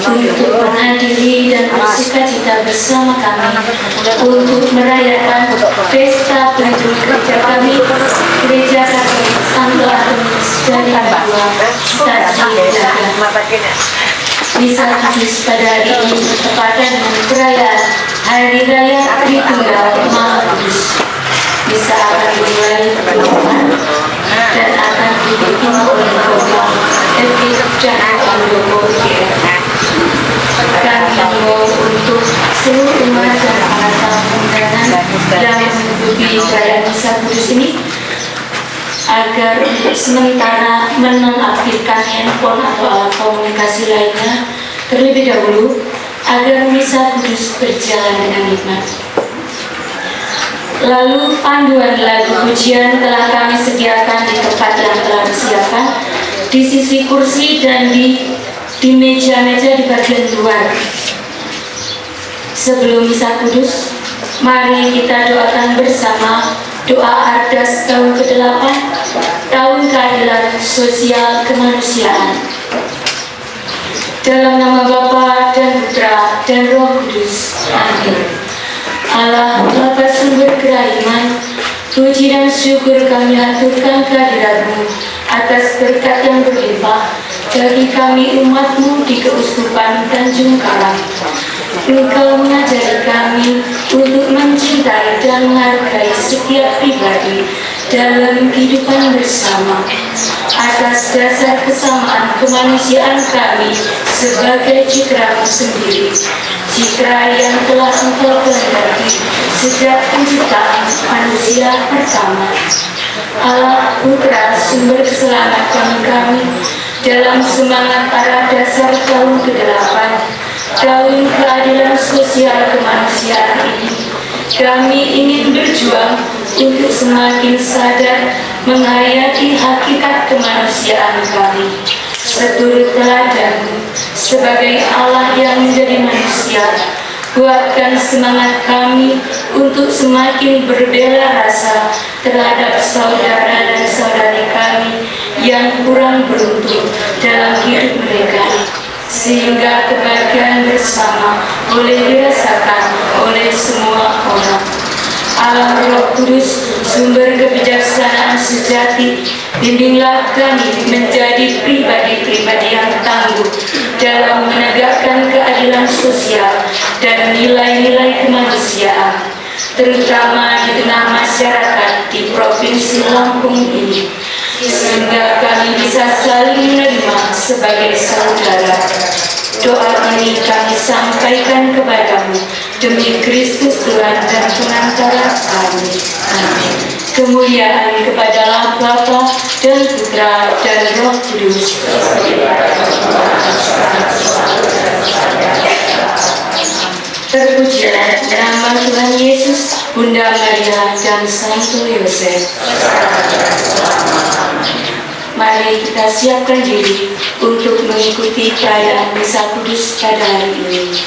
untuk menghadiri dan bersukacita bersama kami untuk merayakan pesta pelindung gereja kami, Gereja Katolik Santo Antonius dari Padua, Stasiun Jaga. Misa Kudus pada hari ini bertepatan dengan perayaan Hari Raya Tritunggal Maha Kudus. Misa akan dimulai pengumuman dan akan dipimpin oleh Bapak Evi Cahaya Handoko GR. Kami mau untuk seluruh umat dan para tamu undangan yang mengikuti perayaan Misa Kudus ini agar untuk sementara menonaktifkan handphone atau alat komunikasi lainnya terlebih dahulu agar Misa Kudus berjalan dengan nikmat. Lalu panduan lagu pujian telah kami sediakan di tempat yang telah disiapkan di sisi kursi dan di meja-meja di bagian luar. Sebelum Misa Kudus, mari kita doakan bersama doa Ardas tahun ke-8, tahun keadilan sosial kemanusiaan. Dalam nama Bapa dan Putra dan Roh Kudus. Amin. Allah Bapa sumber kerahiman, puji dan syukur kami haturkan kehadirat-Mu atas berkat yang berlimpah bagi kami umat-Mu di Keuskupan Tanjung Karang. Engkau mengajari kami untuk mencintai dan menghargai setiap pribadi dalam kehidupan bersama atas dasar kesamaan kemanusiaan kami sebagai citra-Mu sendiri, citra yang telah Engkau kehendaki sejak penciptaan manusia pertama. Allah Putra sumber keselamatan kami dalam semangat arah dasar tahun ke-8, tahun keadilan sosial kemanusiaan ini, kami ingin berjuang untuk semakin sadar menghayati hakikat kemanusiaan kami seturut teladan sebagai Allah yang menjadi manusia. Kuatkan semangat kami untuk semakin berbela rasa terhadap saudara dan saudari kami yang kurang beruntung dalam hidup mereka, sehingga kebahagiaan bersama boleh dirasakan oleh semua orang. Allah Roh Kudus, sumber kebijaksanaan sejati, bimbinglah kami menjadi pribadi-pribadi yang tangguh dalam menegakkan keadilan sosial dan nilai-nilai kemanusiaan, terutama di tengah masyarakat di Provinsi Lampung ini, sehingga kami bisa saling menerima sebagai saudara. Doa ini kami sampaikan kepadamu demi Kristus Tuhan dan Pengantara kami. Amin. Kemuliaan kepada Bapa dan Putra dan Roh Kudus. Terpujilah nama Tuhan Yesus, Bunda Maria dan Santo Yosef. Mari kita siapkan diri untuk mengikuti perayaan Misa Kudus pada hari ini.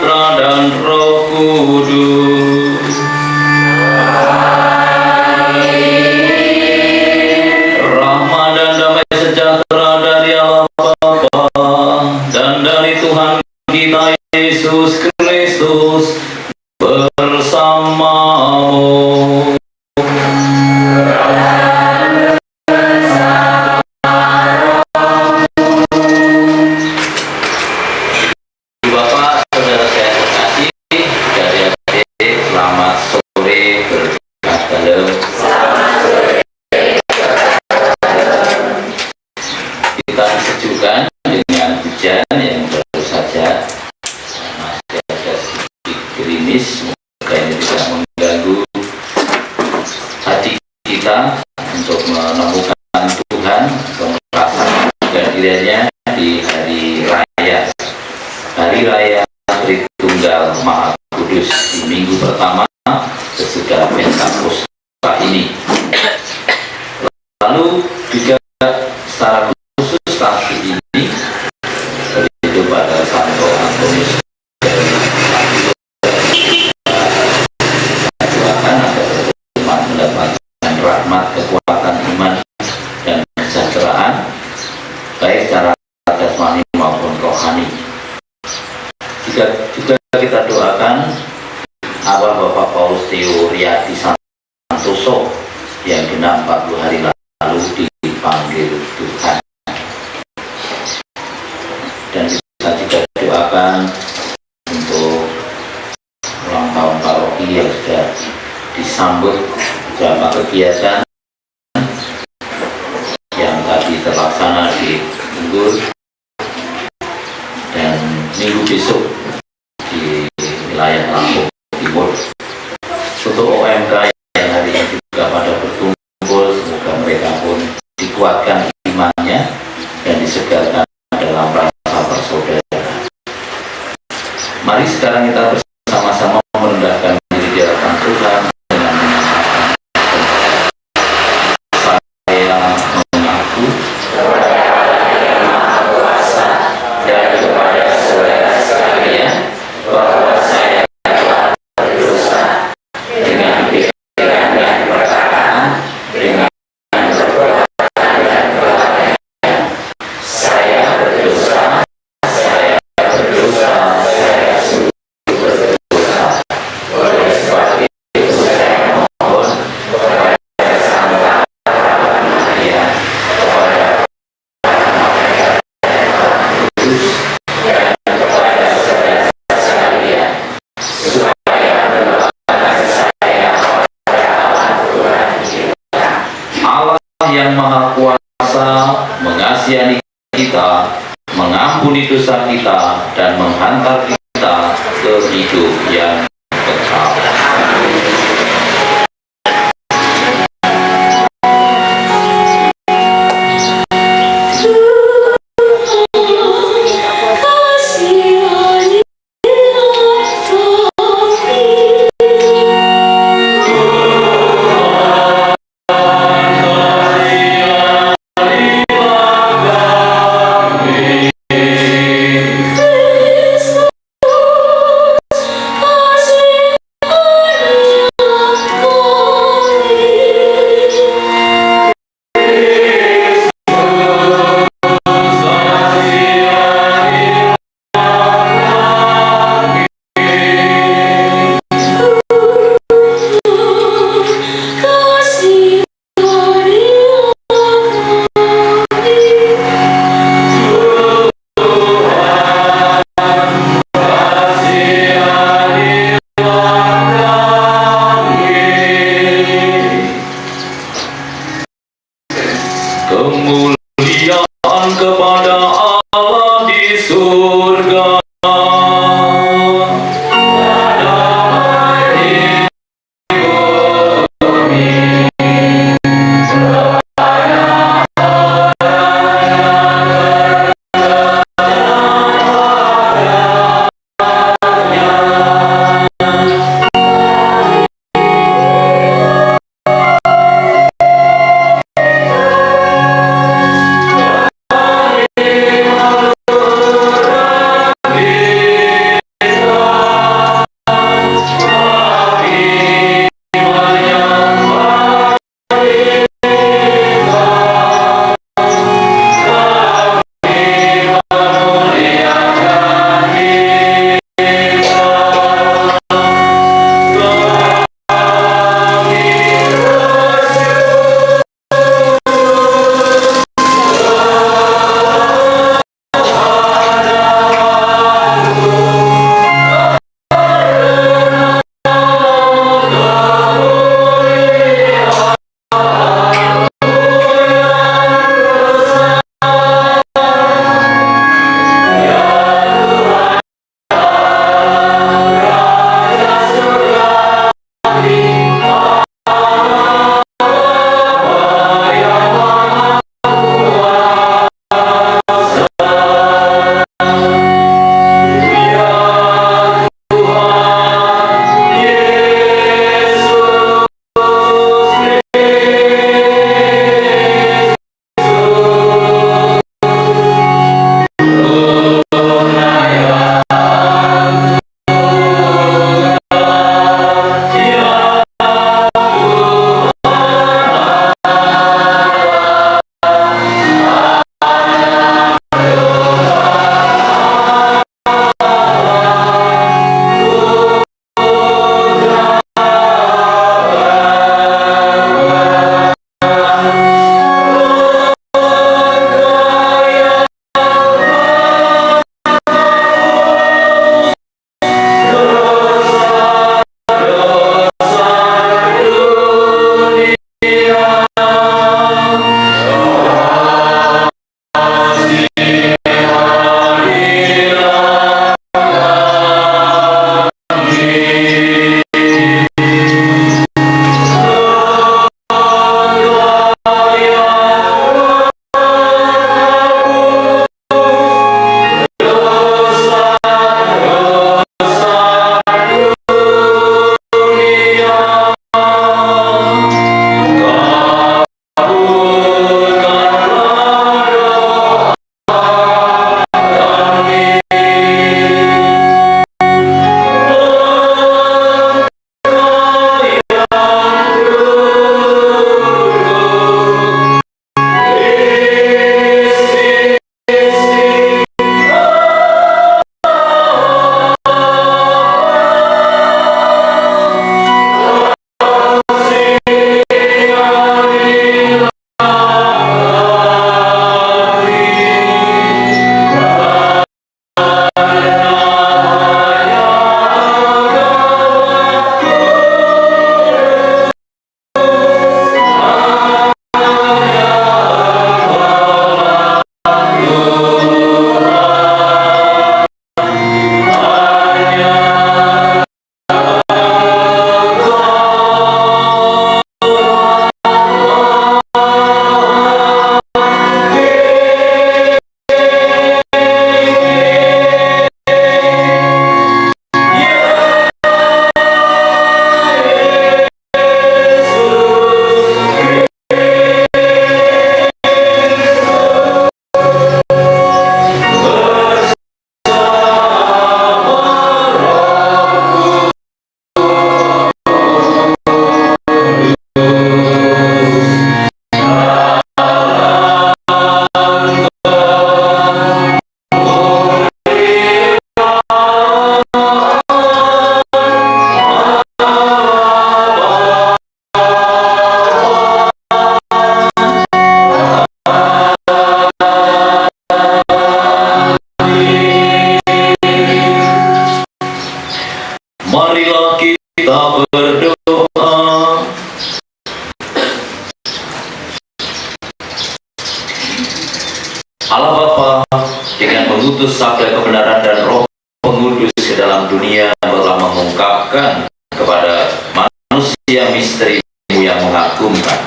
Putra, dan Roh Kudus. Rahmat dan damai sejahtera dari Allah Bapa dan dari Tuhan kita Yesus Kristus bersamamu. Bapak, saudara saya terkasih, adik-adik, selamat sore berkat dalam. Kita disejukkan dengan hujan yang baru saja masih ada sedikit gerimis, semoga ini tidak mengganggu hati kita untuk menemukan Tuhan, untuk merasakan kehadirannya di hari raya Tritunggal Maha Kudus di minggu pertama sesudah Pentakosta ini. Lalu juga secara khusus tahun ini begitu pada Santo Antonius doakan agar umat mendapatkan rahmat, kekuatan iman dan kesejahteraan baik secara jasmani maupun rohani. Juga kita doakan Abah Bapak Paulus Theo Riyadi Santoso yang genap 40 hari lalu dipanggil Tuhan. Dan kita juga doakan untuk ulang tahun paroki yang sudah disambut beberapa kegiatan yang tadi terlaksana di Unggul dan minggu besok di wilayah Lampung Timur. Untuk OMK yang hari ini juga pada berkumpul, semoga mereka pun dikuatkan imannya dan disegarkan dalam rasa persaudaraan. Mari sekarang kita bersama-sama merendahkan diri di hadapan Tuhan dengan mengatakan, saya mengaku dan kepada saudara sekalian bahwa saya telah berdosa dengan pikiran dan perkataan, dengan perbuatan dan perlakuan. Saya berdosa, saya berdosa, saya sungguh berdosa. Oleh sebab itu saya mohon kepada Santa Maria, kepada Kudus, dan kepada saudara sekalian, supaya mendoakan saya pada Allah Tuhan kita. Allah yang Maha Kuasa mengasihi kita, mengampuni dosa kita, dan menghantar kita ke hidup yang kekal. Kristus Marilah kita berdoa. Allah Bapa dengan mengutus sabda kebenaran dan Roh Pengudus ke dalam dunia telah mengungkapkan kepada manusia misteri-Mu yang mengagumkan.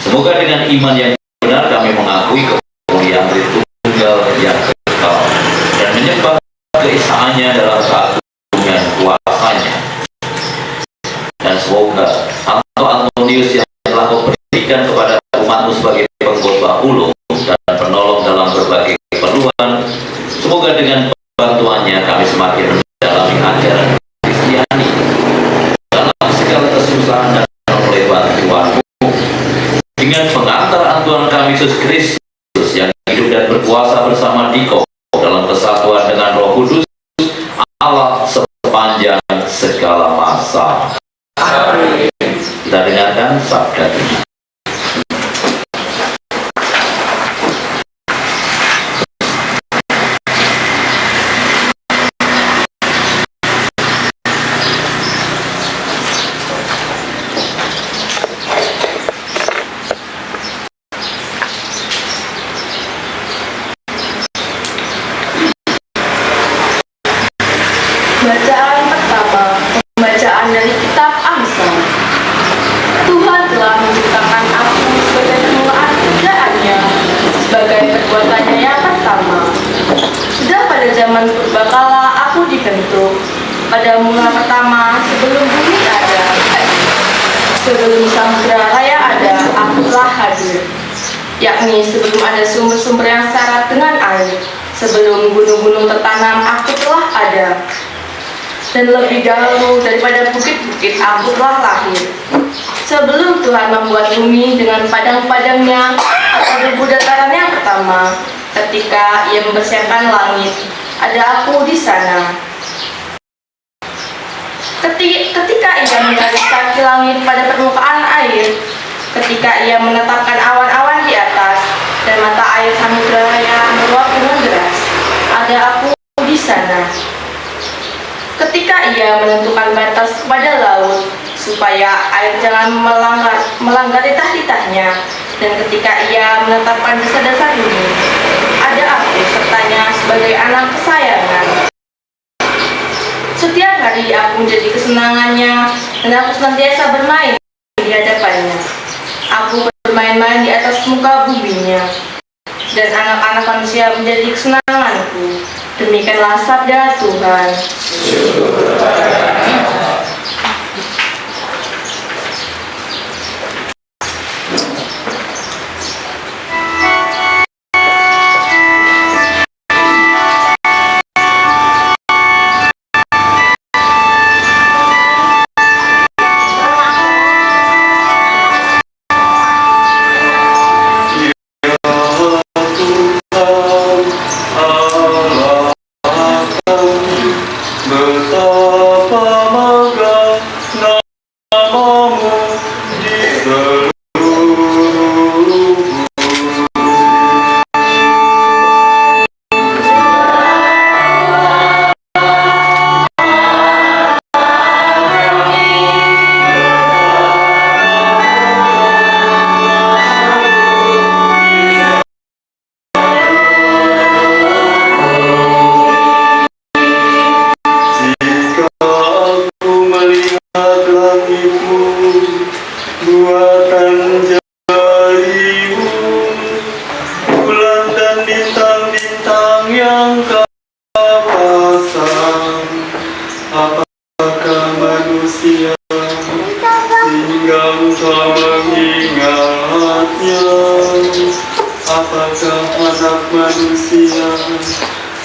Semoga dengan iman yang benar kami mengakui kemuliaan Tritunggal yang kekal dan menyembah keesaannya dalam keagungan kuasanya. Dan semoga Antonius yang telah Kau berikan kepada umat-Mu sebagai pengkhotbah ulung dan penolong dalam berbagai keperluan, semoga dengan bantuannya kami semakin mendalami ajaran Kristiani dalam segala kesusahan dan oleh bantuan-Mu. Dengan pengantar Tuhan kami Yesus Kristus yang hidup dan berkuasa bersama Dikau dalam kesatuan dengan Roh Kudus Allah sepanjang segala masa. Amin. Kita dengarkan sabda Tuhan. Bacaan pertama, pembacaan dari kitab Amsal. Tuhan telah menciptakan aku sebagai permulaan kerjaannya, sebagai perbuatannya yang pertama. Sudah pada zaman purbakala aku dibentuk, pada mula pertama sebelum bumi ada, sebelum samudra raya ada, aku telah hadir. Yakni sebelum ada sumber-sumber yang syarat dengan air, sebelum gunung-gunung tertanam aku telah ada. Dan lebih dahulu daripada bukit-bukit aku telah lahir. Sebelum Tuhan membuat bumi dengan padang-padangnya atau debu dataran yang pertama, ketika Ia mempersiapkan langit, ada aku di sana. Ketika Ia menggaris kaki langit pada permukaan air, ketika Ia menetapkan awan-awan di atas dan mata air samudra raya meluap dengan deras, ada aku di sana. Ketika Ia menentukan batas kepada laut, supaya air jangan melanggar titah-titahnya, dan ketika Ia menetapkan dasar-dasar bumi, ada aku sertanya sebagai anak kesayangan. Setiap hari aku menjadi kesenangannya, dan aku senantiasa bermain di hadapannya. Aku bermain-main di atas muka buminya, dan anak-anak manusia menjadi kesenanganku. Demikianlah sabda Tuhan.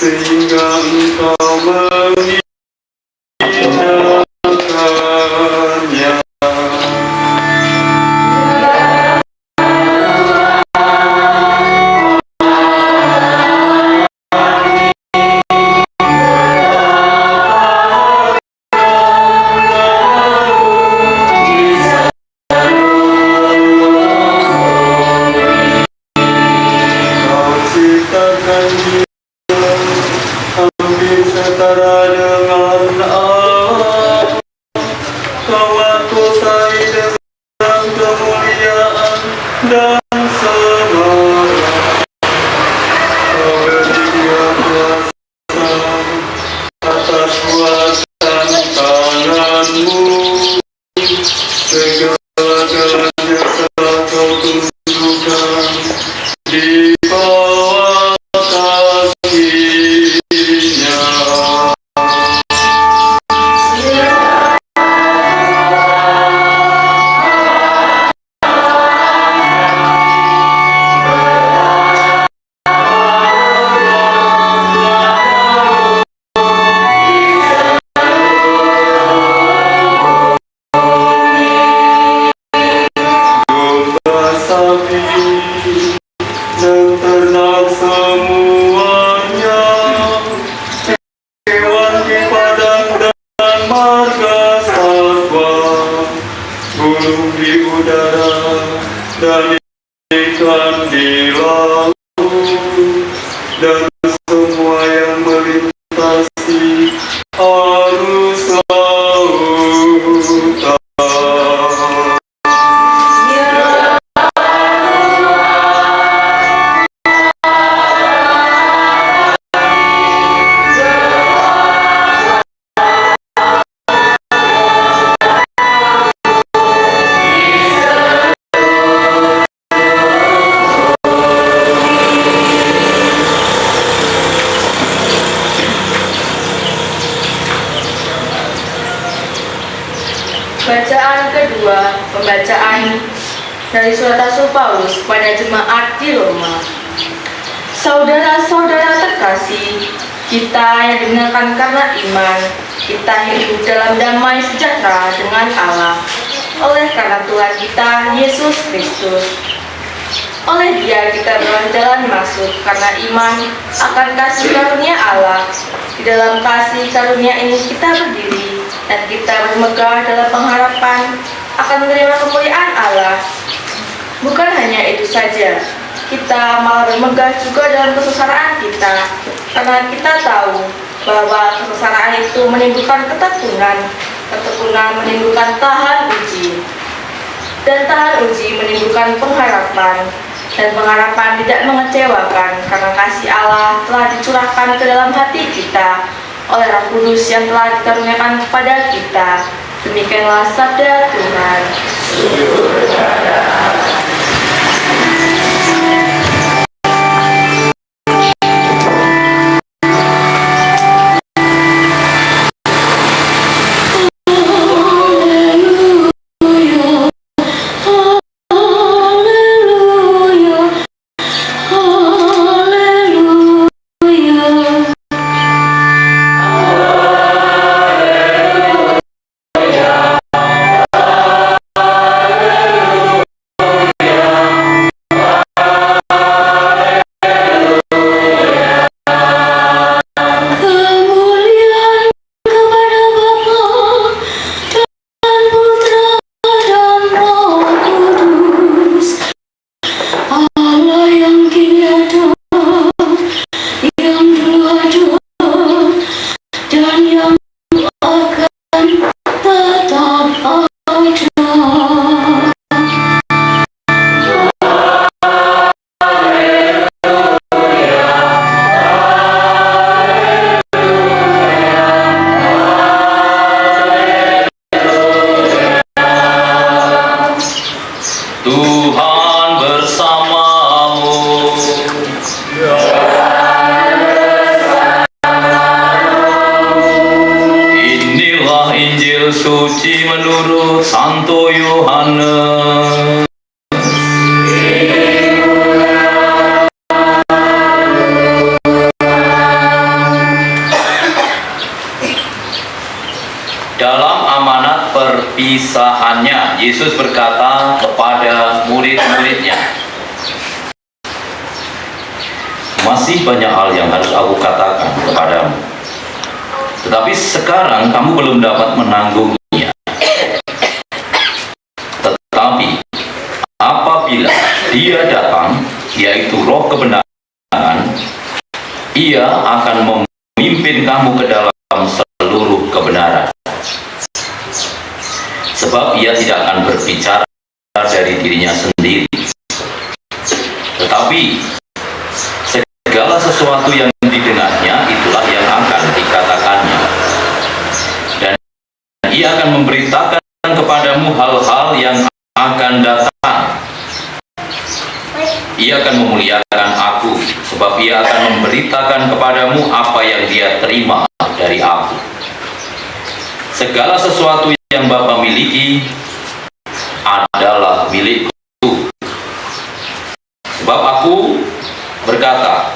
Sehingga engkau menghinakannya. Kau ciptakan dia hampir setara marga satwa, burung di udara, dan ikan di laut, dan semua yang melintasi arus lautan. Bacaan kedua, pembacaan dari surat Rasul Paulus kepada jemaat di Roma. Saudara-saudara terkasih, kita yang dibenarkan karena iman, kita hidup dalam damai sejahtera dengan Allah, oleh karena Tuhan kita, Yesus Kristus. Oleh Dia kita berjalan masuk karena iman akan kasih karunia Allah. Di dalam kasih karunia ini kita berdiri dan kita bermegah dalam pengharapan akan menerima kemuliaan Allah. Bukan hanya itu saja, kita malah bermegah juga dalam kesengsaraan kita, karena kita tahu bahwa kesengsaraan itu menimbulkan ketekunan, ketekunan menimbulkan tahan uji, dan tahan uji menimbulkan pengharapan, dan pengharapan tidak mengecewakan karena kasih Allah telah dicurahkan ke dalam hati kita oleh Roh Kudus yang telah dikaruniakan kepada kita. Demikianlah sabda Tuhan. Tuhan bersamamu. Inilah Injil suci menurut Santo Yohanes. Dalam amanat perpisahannya, Yesus berkata kepada murid-muridnya, "Masih banyak hal yang harus aku katakan kepadamu, tetapi sekarang kamu belum dapat menanggungnya. Tetapi apabila Dia datang, yaitu Roh kebenaran, Ia akan memimpin kamu ke dalam seluruh kebenaran. Sebab Ia tidak akan berbicara dari dirinya sendiri, tetapi segala sesuatu yang didengarnya itulah yang akan dikatakannya. Dan Ia akan memberitakan kepadamu hal-hal yang akan datang. Ia akan memuliakan aku, sebab Ia akan memberitakan kepadamu apa yang Dia terima dari aku. Segala sesuatu yang Bapa miliki adalah milikku. Sebab aku berkata,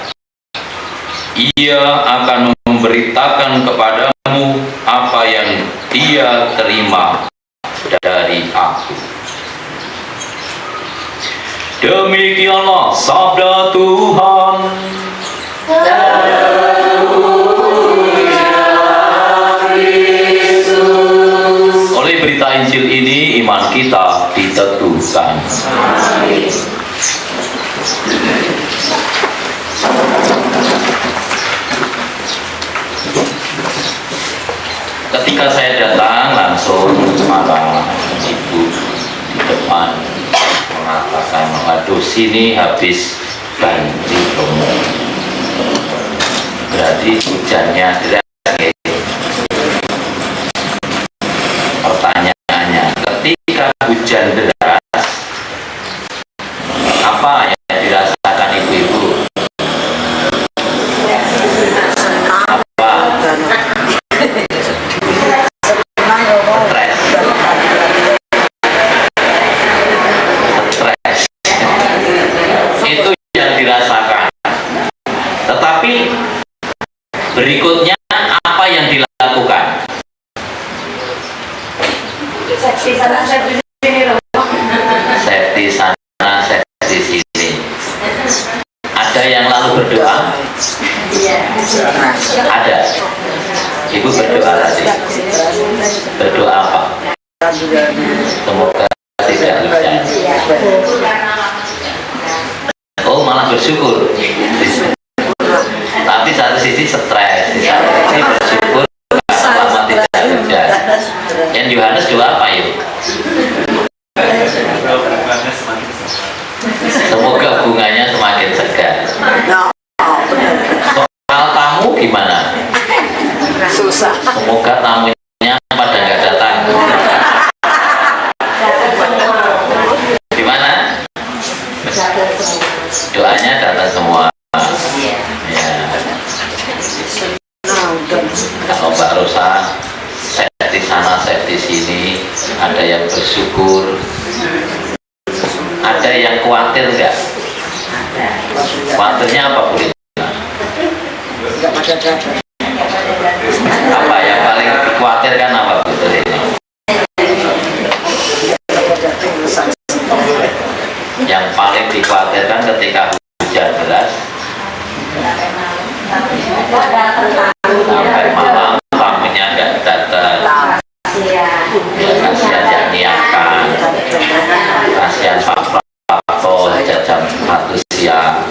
Ia akan memberitakan kepadamu apa yang Dia terima dari aku." Demikianlah sabda Tuhan. Haleluya, Kristus. Injil ini iman kita diteguhkan. Ketika saya datang langsung para ibu di depan mengatakan, waduh sini habis banjir Romo. Berarti hujannya deras. Pertanyaannya, ketika hujan deras, apa yang dirasakan ibu-ibu? Apa? Stres. Itu yang dirasakan. Tetapi berikutnya apa yang dilakukan? Safety sana, safety sini. Ada yang lalu berdoa? Ada. Ibu berdoa tadi. Berdoa apa? Semoga tidak hujan. Oh, malah bersyukur. Tapi satu sisi stres, di satu sisi bersyukur selama tidak hujan. Yang Yohanes doa apa yuk? Semoga bunganya semakin segar. Soal tamu gimana? Susah. Semoga tamunya pada nggak datang. Gimana? Doanya datang semua. Ya. Kalau Mbak Rosa safety sana, safety sini, ada yang bersyukur, ada yang khawatir nggak? Khawatirnya apa Bu Rina? Apa yang paling dikhawatirkan apa Bu Rina? Yang paling dikhawatirkan ketika hujan deras sampai malam tamunya nggak datang. Kasihan yang niatkan, kasihan Pak Prato jam 1 siang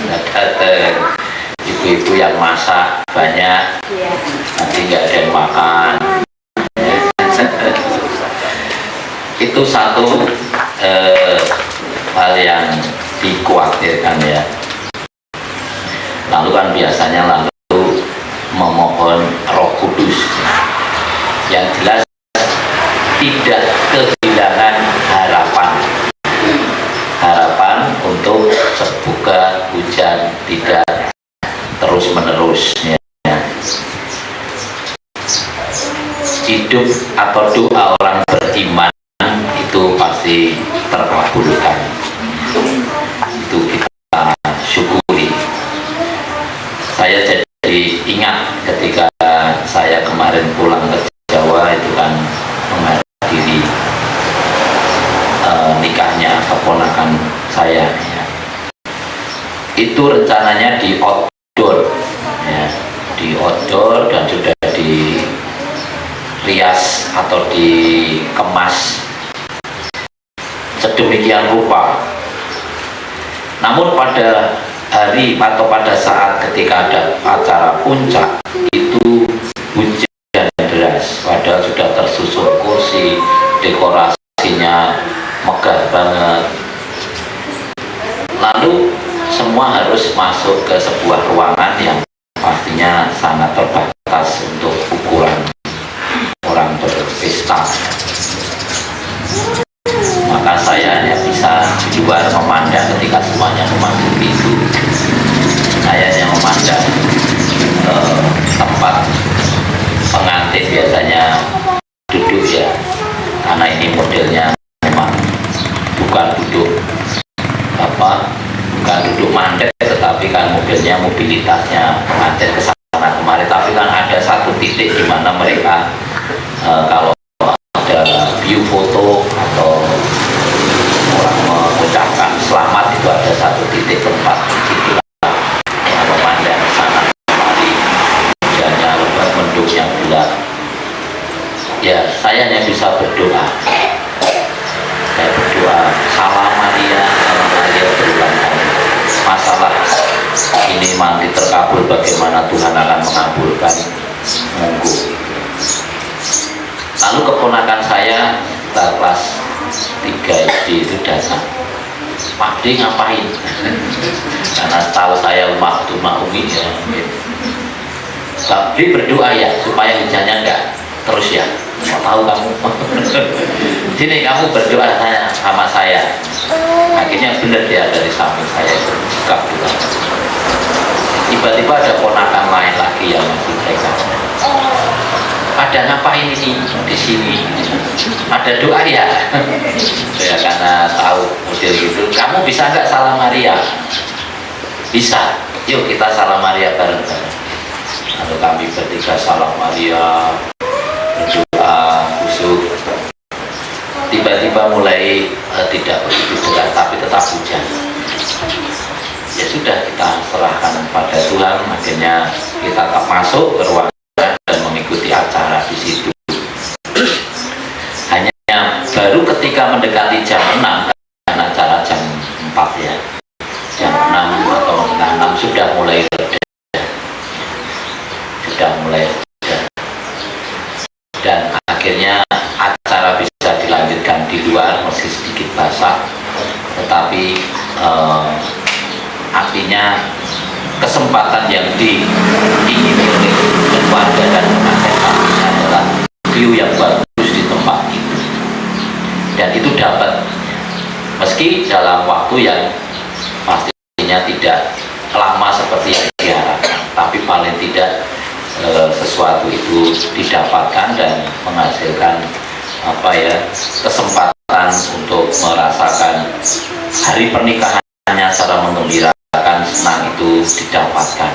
nggak datang. Ibu-ibu yang masak banyak nanti nggak ada yang makan. Itu satu hal yang dikhawatirkan ya. Lalu kan biasanya lalu memohon Roh Kudus. Yang jelas tidak kehilangan harapan untuk semoga hujan tidak terus menerus ya. Hidup atau doa orang beriman itu pasti terkabulkan. Itu kita syukuri. Saya jadi ingat ketika saya kemarin pulang ke Jawa itu kan menghadiri nikahnya keponakan saya ya. Itu rencananya di outdoor ya, di outdoor dan sudah dirias atau dikemas sedemikian rupa. Namun pada hari atau pada saat ketika ada acara puncak itu hujan deras, padahal sudah tersusun kursi, dekorasinya megah banget. Lalu semua harus masuk ke sebuah ruangan yang pastinya sangat terbatas untuk ukuran orang berpesta. Maka saya hanya bisa di luar memandang ketika semuanya memasuki pintu. Saya hanya memandang tempat pengantin biasanya duduk ya, karena ini modelnya memang bukan duduk mandek, tetapi kan mobilnya mobilitasnya pengantin ke sana kemari. Tapi kan ada satu titik di mana mereka kalau ada view foto atau orang mengucapkan selamat itu ada satu titik tempat situlah yang memandang sana kemari, hujannya lebat mendung yang gelap. ya saya hanya bisa berdoa. Saya berdoa, salam Maria berulang kali. Masalah ini nanti terkabul, bagaimana Tuhan akan mengabulkan, monggo. Lalu keponakan saya kelas 3 SD itu datang, Pak D ngapain? Karena tahu saya waktu Umi ya, Pak D berdoa ya supaya hujannya enggak terus ya. Mau tahu kamu? Sini kamu berdoa sama saya. Akhirnya benar dia dari samping saya buka doa. Tiba-tiba ada ponakan lain lagi yang masih TK. Ada ngapain ini di sini? Ada doa ya? Ya karena tahu model gitu. Kamu bisa nggak salam Maria? Bisa. Yuk kita salam Maria bareng-bareng. Lalu kami bertiga salam Maria, berdoa khusyuk. Tiba-tiba mulai tidak begitu dekat tapi tetap hujan. Ya sudah, kita serahkan pada Tuhan. Akhirnya kita tetap masuk ke ruangan dan mengikuti acara di situ. Hanya baru ketika mendekati jam 6, karena acara jam 4 ya, jam 6 atau setengah 6 sudah mulai reda. Dan akhirnya acara bisa dilanjutkan di luar meski sedikit basah, tetapi artinya kesempatan yang diingini oleh keluarga dan pengantin kami adalah view yang bagus di tempat itu, dan itu dapat meski dalam waktu yang pastinya tidak lama seperti yang diharapkan, tapi paling tidak sesuatu itu didapatkan dan menghasilkan kesempatan untuk merasakan hari pernikahannya secara menggembirakan, senang itu didapatkan.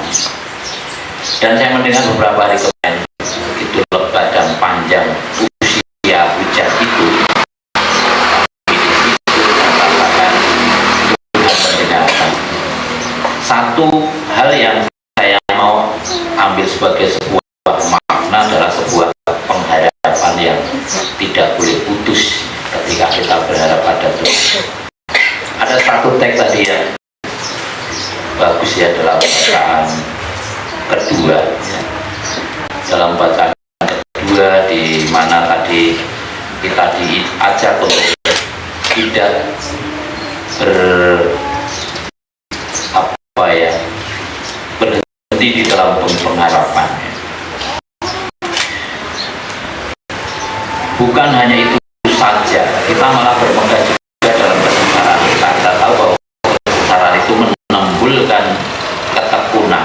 Dan saya mendengar beberapa hari kemarin begitu lebat dan panjang usia hujan itu, merasakan Tuhan mendengarkan. Satu hal yang saya mau ambil sebagai sebuah makna adalah sebuah pengharapan yang tidak boleh putus ketika kita berharap pada Tuhan. Ada satu teks tadi ya, bagus ya, dalam bacaan kedua ya. Dalam bacaan kedua di mana tadi kita diajak untuk tidak berhenti di dalam pengharapan. Bukan hanya itu saja, kita malah bermegah juga dalam kesengsaraan kita. Kita tahu bahwa kesengsaraan itu menimbulkan ketekunan,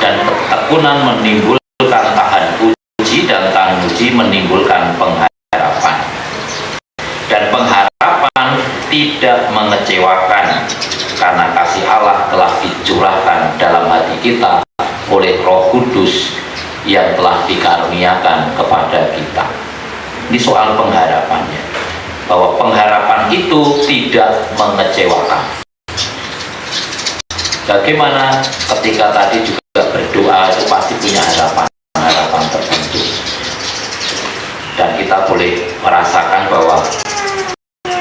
dan ketekunan menimbulkan tahan uji, dan tahan uji menimbulkan pengharapan. Dan pengharapan tidak mengecewakan, karena kasih Allah telah dicurahkan dalam hati kita oleh Roh Kudus yang telah dikaruniakan kepada kita. Ini soal pengharapannya, bahwa pengharapan itu tidak mengecewakan. Bagaimana ketika tadi juga berdoa itu pasti punya harapan tertentu, dan kita boleh merasakan bahwa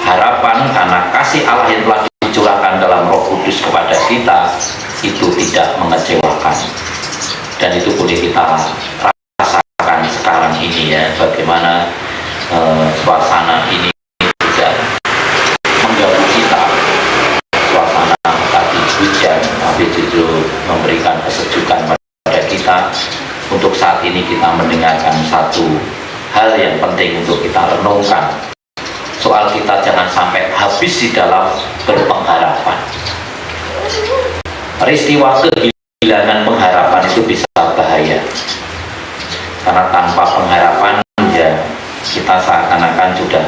harapan karena kasih Allah yang telah dicurahkan dalam Roh Kudus kepada kita itu tidak mengecewakan. Dan itu boleh kita rasakan sekarang ini ya, bagaimana suasana ini juga mengganggu kita. Suasana tadi hujan, tapi justru memberikan kesejukan pada kita. Untuk saat ini kita mendengarkan satu hal yang penting untuk kita renungkan. Soal kita jangan sampai habis di dalam berpengharapan. Peristiwa kehilangan pengharapan itu bisa bahaya, karena tanpa pengharapan ya kita seakan-akan sudah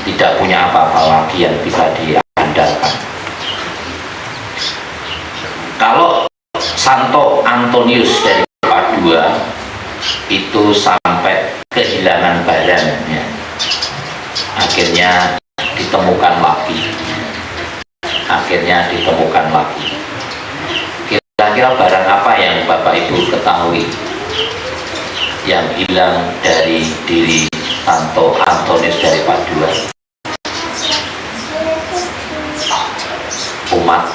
tidak punya apa-apa lagi yang bisa diandalkan. Kalau Santo Antonius dari Padua itu sampai kehilangan barang ya, akhirnya ditemukan lagi. Kira-kira barang apa yang Bapak Ibu ketahui yang hilang dari diri Santo Antonius dari Padua. Umat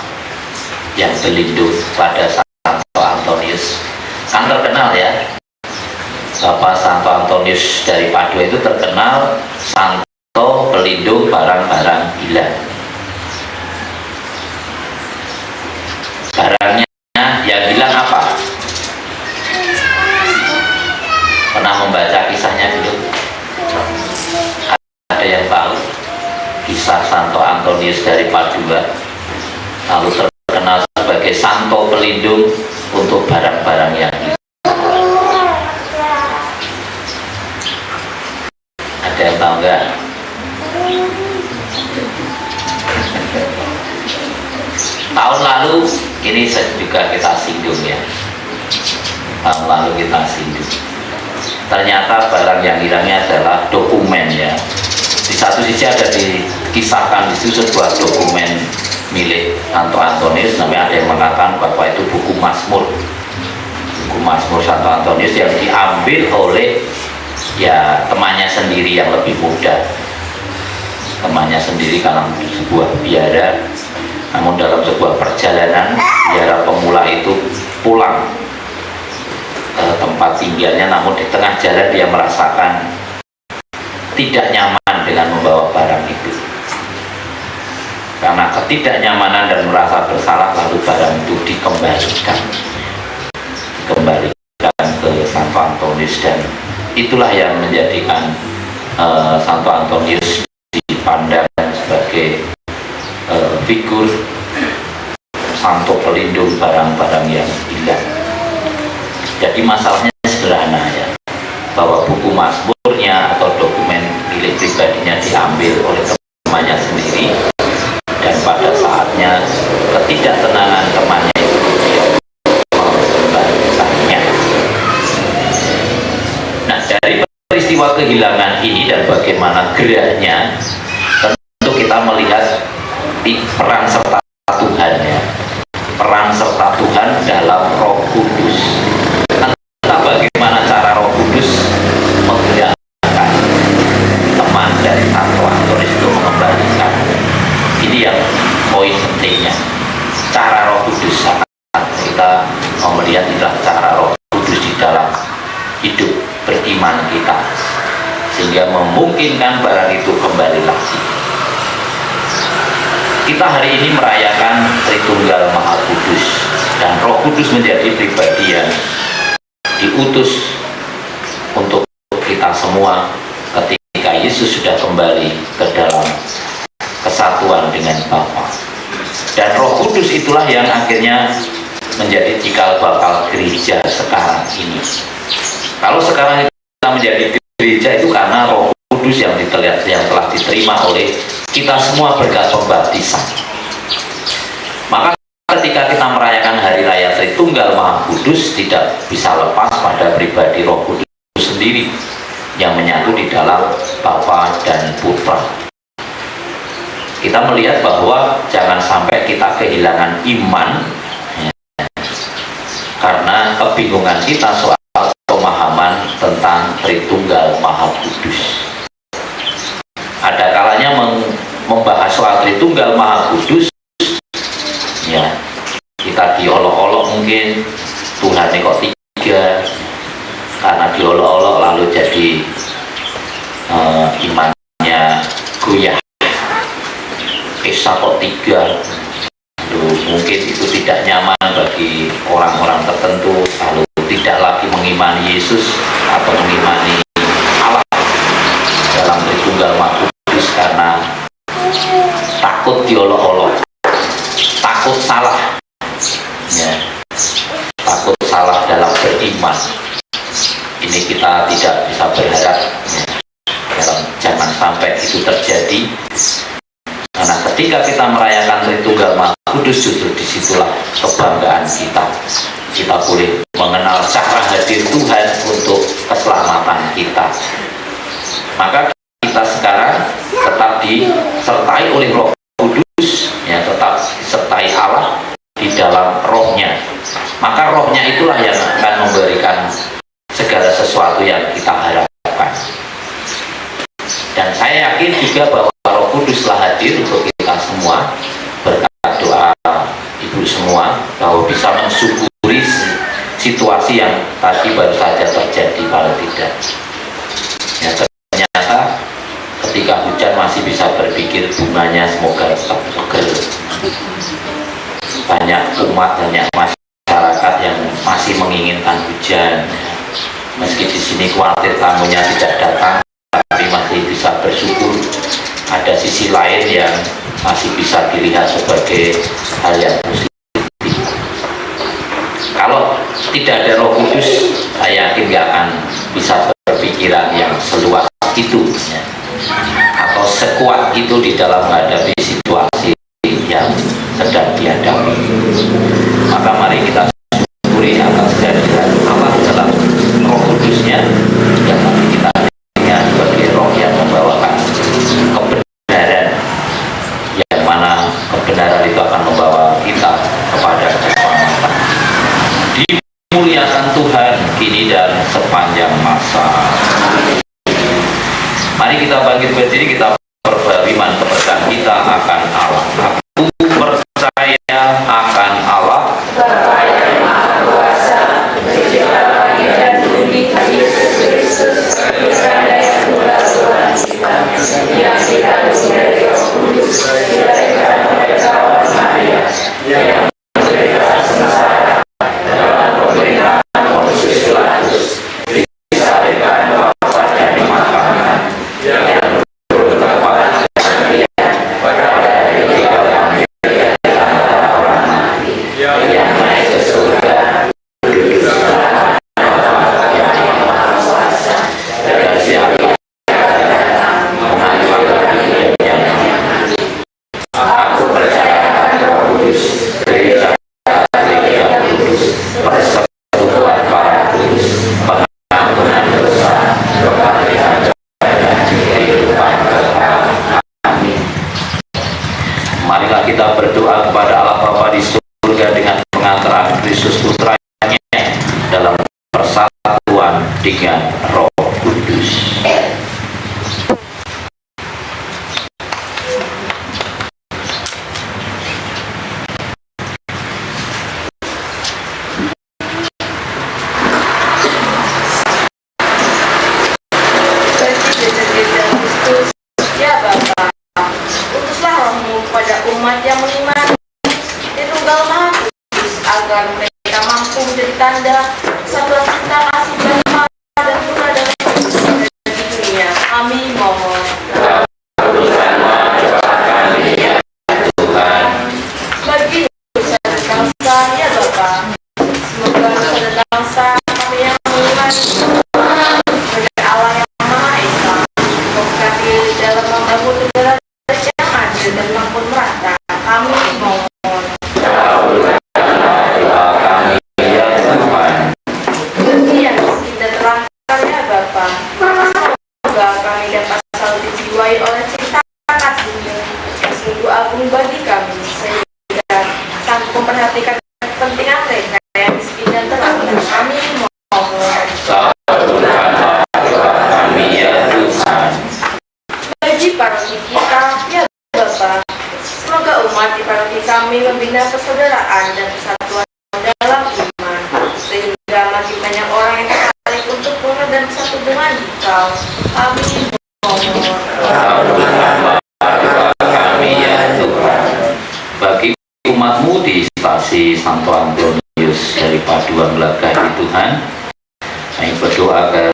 yang berlindung pada Santo Antonius kan terkenal ya, Bapak Santo Antonius dari Padua itu terkenal santo pelindung barang-barang hilang. Barangnya yang hilang apa? Pernah membaca kisahnya dulu? Ada yang tahu kisah Santo Antonius dari Padua, lalu terkenal sebagai santo pelindung untuk barang-barang yang hilang? Ada yang tahu nggak? Tahun lalu ini juga kita singgung ya. Tahun lalu kita singgung. Ternyata barang yang hilangnya adalah dokumen ya. Di satu sisi ada dikisahkan di situ sebuah dokumen milik Santo Antonius, namanya ada yang mengatakan bahwa itu buku Mazmur. Buku Mazmur Santo Antonius yang diambil oleh ya temannya sendiri yang lebih muda. Temannya sendiri karena sebuah biara, namun dalam sebuah perjalanan biara pemula itu pulang ke tempat tinggalnya, namun di tengah jalan dia merasakan tidak nyaman dengan membawa barang itu. Karena ketidaknyamanan dan merasa bersalah, lalu barang itu dikembalikan ke Santo Antonius, dan itulah yang menjadikan Santo Antonius dipandang sebagai figur santo pelindung barang-barang yang hilang. Jadi masalahnya sederhana ya, bahwa buku Mazmurnya atau dokumen milik pribadinya diambil oleh temannya sendiri, dan pada saatnya ketidaktenangan temannya itu dia mengembalikannya. Nah, dari peristiwa kehilangan ini dan bagaimana geraknya, tentu kita melihat peran serta Tuhan ya, peran serta Tuhan dalam Roh Kudus. Entah bagaimana cara Roh Kudus menggerakkan teman dari Santo Antonius itu mengembalikan. Ini yang poin pentingnya, cara Roh Kudus. Kita mau melihat adalah cara Roh Kudus di dalam hidup beriman kita, sehingga memungkinkan barang itu kembali lagi. Kita hari ini merayakan Tritunggal Maha Kudus, dan Roh Kudus menjadi pribadi yang diutus untuk kita semua ketika Yesus sudah kembali ke dalam kesatuan dengan Bapa. Dan Roh Kudus itulah yang akhirnya menjadi cikal bakal gereja sekarang ini. Kalau sekarang kita menjadi gereja itu karena Roh Kudus yang telah diterima oleh kita semua berkat pembaptisan. Maka ketika kita merayakan Hari Raya Tritunggal Maha Kudus, tidak bisa lepas pada pribadi Roh Kudus sendiri yang menyatu di dalam Bapa dan Putra. Kita melihat bahwa jangan sampai kita kehilangan iman ya, karena kebingungan kita soal pemahaman tentang Tritunggal Maha Kudus. Ada kalanya membahas soal Tritunggal Maha Kudus ya, kita diolok-olok mungkin Tuhan kok tiga, karena diolok-olok lalu jadi imannya goyah. Esa kok tiga, mungkin itu tidak nyaman bagi orang-orang tertentu, lalu tidak lagi mengimani Yesus atau mengimani Allah dalam Tritunggal Maha Kudus karena takut diolok-olok, takut salah ya, takut salah dalam beriman. Ini kita tidak bisa berharap ya, jangan sampai itu terjadi, karena ketika kita merayakan Tritunggal Maha Kudus, justru disitulah kebanggaan kita. Kita boleh mengenal cara hadir Tuhan untuk keselamatan kita. Maka kita sekarang tetap disertai oleh Roh Kudus ya, tetap disertai Allah di dalam Rohnya. Maka Rohnya itulah yang akan memberikan segala sesuatu yang kita harapkan. Dan saya yakin juga bahwa Roh Kudus telah hadir untuk kita semua, berkat doa ibu semua, bahwa bisa mensyukuri situasi yang tadi baru saja terjadi paling tidak. Ya, ternyata ketika hujan masih bisa berpikir bunganya semoga tetap seger. Banyak umat, banyak masyarakat yang masih menginginkan hujan. Meski di sini khawatir tamunya tidak datang, tapi masih bisa bersyukur. Ada sisi lain yang masih bisa dilihat sebagai hal yang positif. Kalau tidak ada Roh Kudus, saya yakin nggak akan bisa berpikiran yang seluas itu, ya, atau sekuat itu di dalam menghadapi situasi yang sedang dihadapi. Maka mari kita syukuri atas kehadiran Allah dalam Roh Kudusnya, yang nanti kita dengar sebagai Roh yang membawakan kebenaran, yang mana kebenaran itu akan membawa kita kepada keselamatan. Dimuliakan Tuhan kini dan sepanjang masa. Mari kita bangkit berdiri, kita perbarui iman kepercayaan kita akan Allah. Aku percaya akan Allah, Bapa yang Maha Kuasa, Pencipta langit dan bumi, Yesus Kristus, Putra yang tunggal Tuhan kita, yang dikandung dari Roh Kudus, dilahirkan oleh kawan Maria, yang menderita sengsara dalam pemerintahan Pontius Pilatus, disalibkan, wafat dan dimakamkan, yang turun ke bawah kematian, pada hari ketiga bangkit dari antara orang mati, yang naik ke surga, duduk sebelah Bapa yang Maha Kuasa, dan siapa aku percaya akan Roh Kudus, gereja Katolik yang kudus, persekutuan para kudus, pengampunan dosa, kebangkitan dan kehidupan kekal. Amin. Marilah kita berdoa kepada Allah Bapa di surga dengan pengantaran Kristus Putranya dalam persatuan dengan Roh Kudus. Bagi gereja-gereja Kristus, ya Bapa, utuslah Roh-Mu pada umat yang beriman di Tunggal Maha Kudus, agar mereka mampu menjadi tanda kesatuan cinta kasih Bapa dan Putra dan Roh Kudus di dunia. Kami mohon. Bagi nusa dan bangsa, ya Bapa, semoga nusa dan bangsa kami yang beriman kepada Allah yang Maha Esa, memberkati dalam membangun negara yang adil dan makmur merata. Kami mohon. Bagi yang miskin dan terlantar, ya Bapa, semoga kami dapat selalu dijiwai oleh cinta kasih-Mu yang sungguh agung bagi kami, sehingga sanggup memperhatikan kepentingan mereka yang miskin dan terlantar. Kami mohon. Bagi paroki kita, ya Bapa, semoga umat di paroki kami membina persaudaraan dan persatuan dalam iman, sehingga makin banyak orang yang tertarik untuk mengenal dan bersatu dengan Engkau. Kami mohon. Bagi umat-Mu di stasi Santo Antonius dari Paduan Melagari Tuhan, kami berdoa agar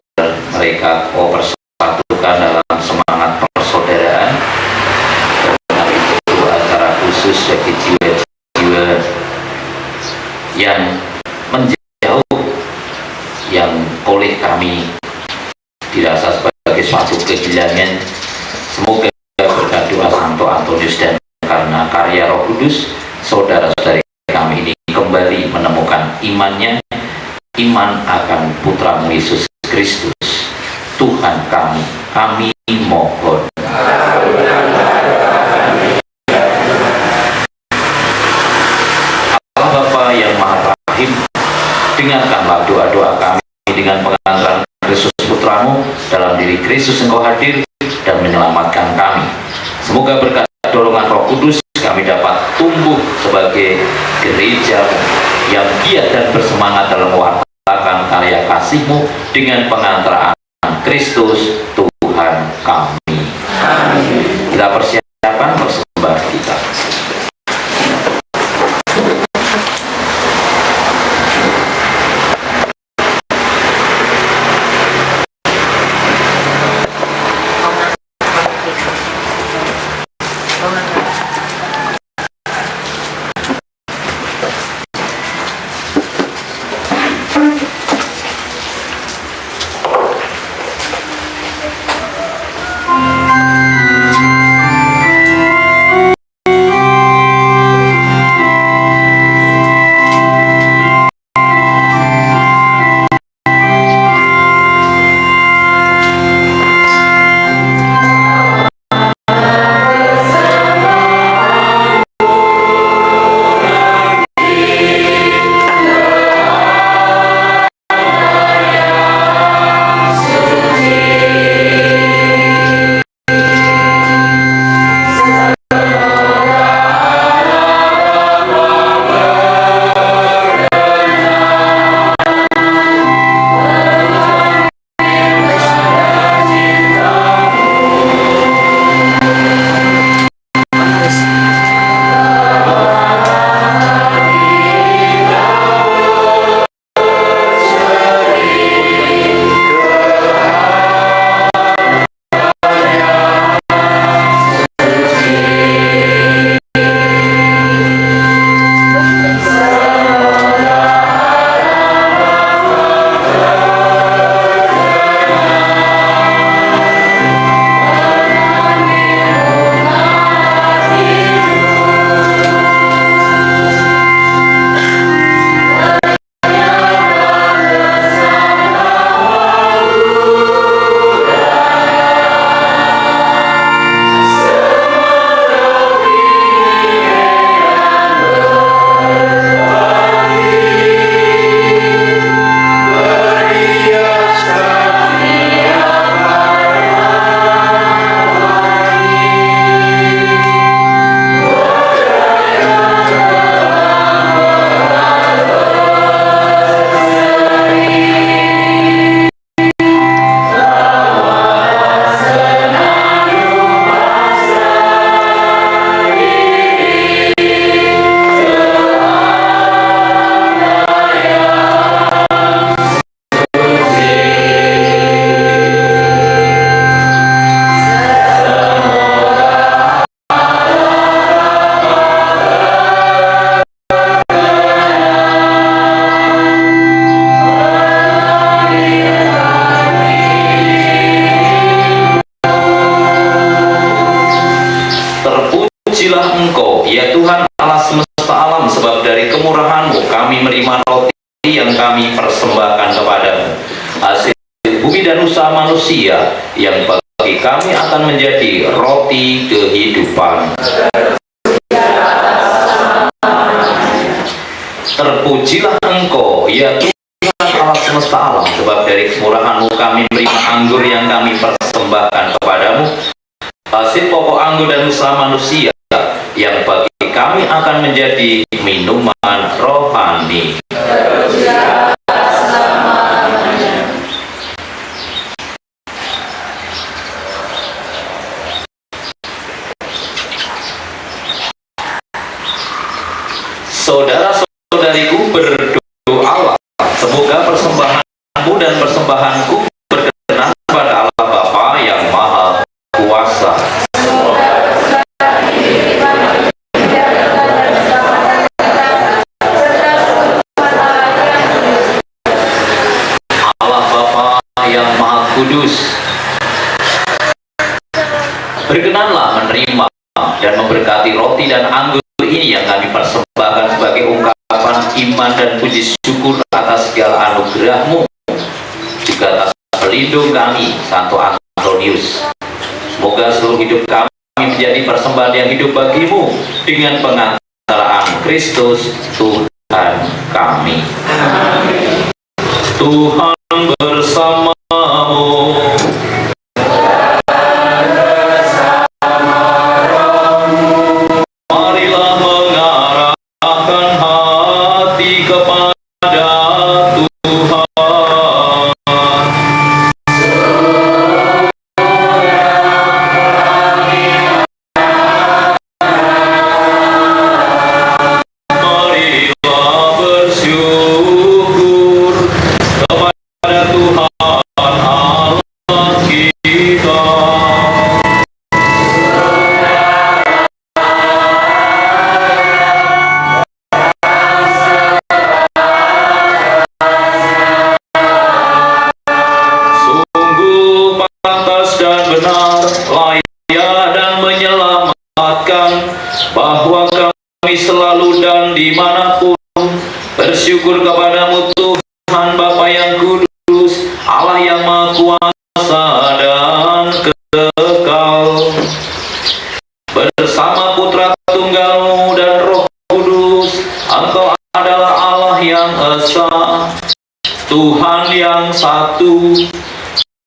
mereka persatukan dalam semangat persaudaraan, dan itu berdoa secara khusus bagi jiwa-jiwa yang menjauh, yang oleh kami dirasa sebagai suatu kehilangan. Semoga berkat doa Santo Antonius dan karena karya Roh Kudus, saudara-saudari kami ini kembali menemukan imannya, iman akan Putra-Mu Yesus Kristus, Tuhan kami. Kami mohon. Allah Bapa yang Maha Rahim, dengarkanlah doa-doa kami dengan pengantaran Kristus Putra-Mu. Dalam diri Kristus Engkau hadir, dan menyelamatkan kami. Semoga berkat dorongan Roh Kudus kami dapat tumbuh sebagai gereja yang giat dan bersemangat dalam mewartakan karya kasih-Mu dengan pengantaraan Kristus Tuhan kami. Kita persiapkan persembahan kita. Terpujilah Engkau, ya Tuhan Allah semesta alam, sebab dari kemurahan-Mu kami menerima roti yang kami persembahkan kepadamu, hasil bumi dan usaha manusia, yang bagi kami akan menjadi roti kehidupan. Terpujilah Engkau, ya Tuhan Allah semesta alam, sebab dari kemurahan-Mu kami menerima anggur yang kami persembahkan kepadamu, hasil pokok anggur dan usaha manusia, yang bagi kami akan menjadi minuman rohani. Saudara-saudariku, berdoalah semoga persembahanmu dan persembahanku berkenan kepada Allah Bapa yang Maha Kuasa. Allah Bapa yang Maha Kudus, berkenanlah menerima dan memberkati roti dan anggur ini yang kami persembahkan sebagai ungkapan iman dan puji syukur atas segala anugerah-Mu, juga atas pelindung kami, Santo Antonius. Semoga seluruh hidup kami menjadi persembahan yang hidup bagi-Mu dengan pengantaraan Kristus Tuhan kami. Tuhan bersamamu. kekal. Bersama Putra Tunggalmu dan Roh Kudus, Engkau adalah Allah yang esa, Tuhan yang satu,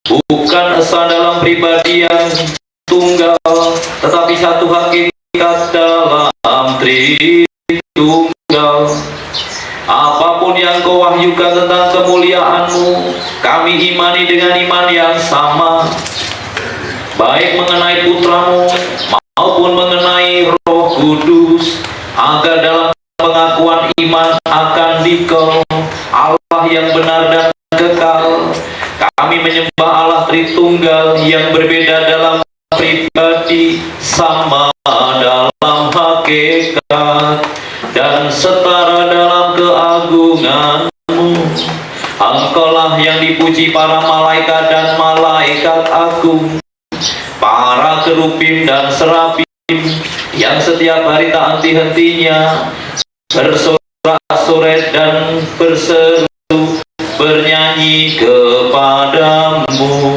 bukan esa dalam pribadi yang tunggal, tetapi satu hakikat dalam Tritunggal. Apapun yang Kau wahyukan tentang kemuliaan-Mu, kami imani dengan iman yang sama, baik mengenai Putra-Mu maupun mengenai Roh Kudus, agar dalam pengakuan iman akan Dikau, Allah yang benar dan kekal, kami menyembah Allah Tritunggal yang berbeda dalam pribadi, sama dalam hakikat, dan setara dalam keagungan-Mu. Engkaulah yang dipuji para malaikat dan malaikat agung, para kerubim dan serafim, yang setiap hari tak henti-hentinya bersorak-sorai dan berseru bernyanyi kepadamu.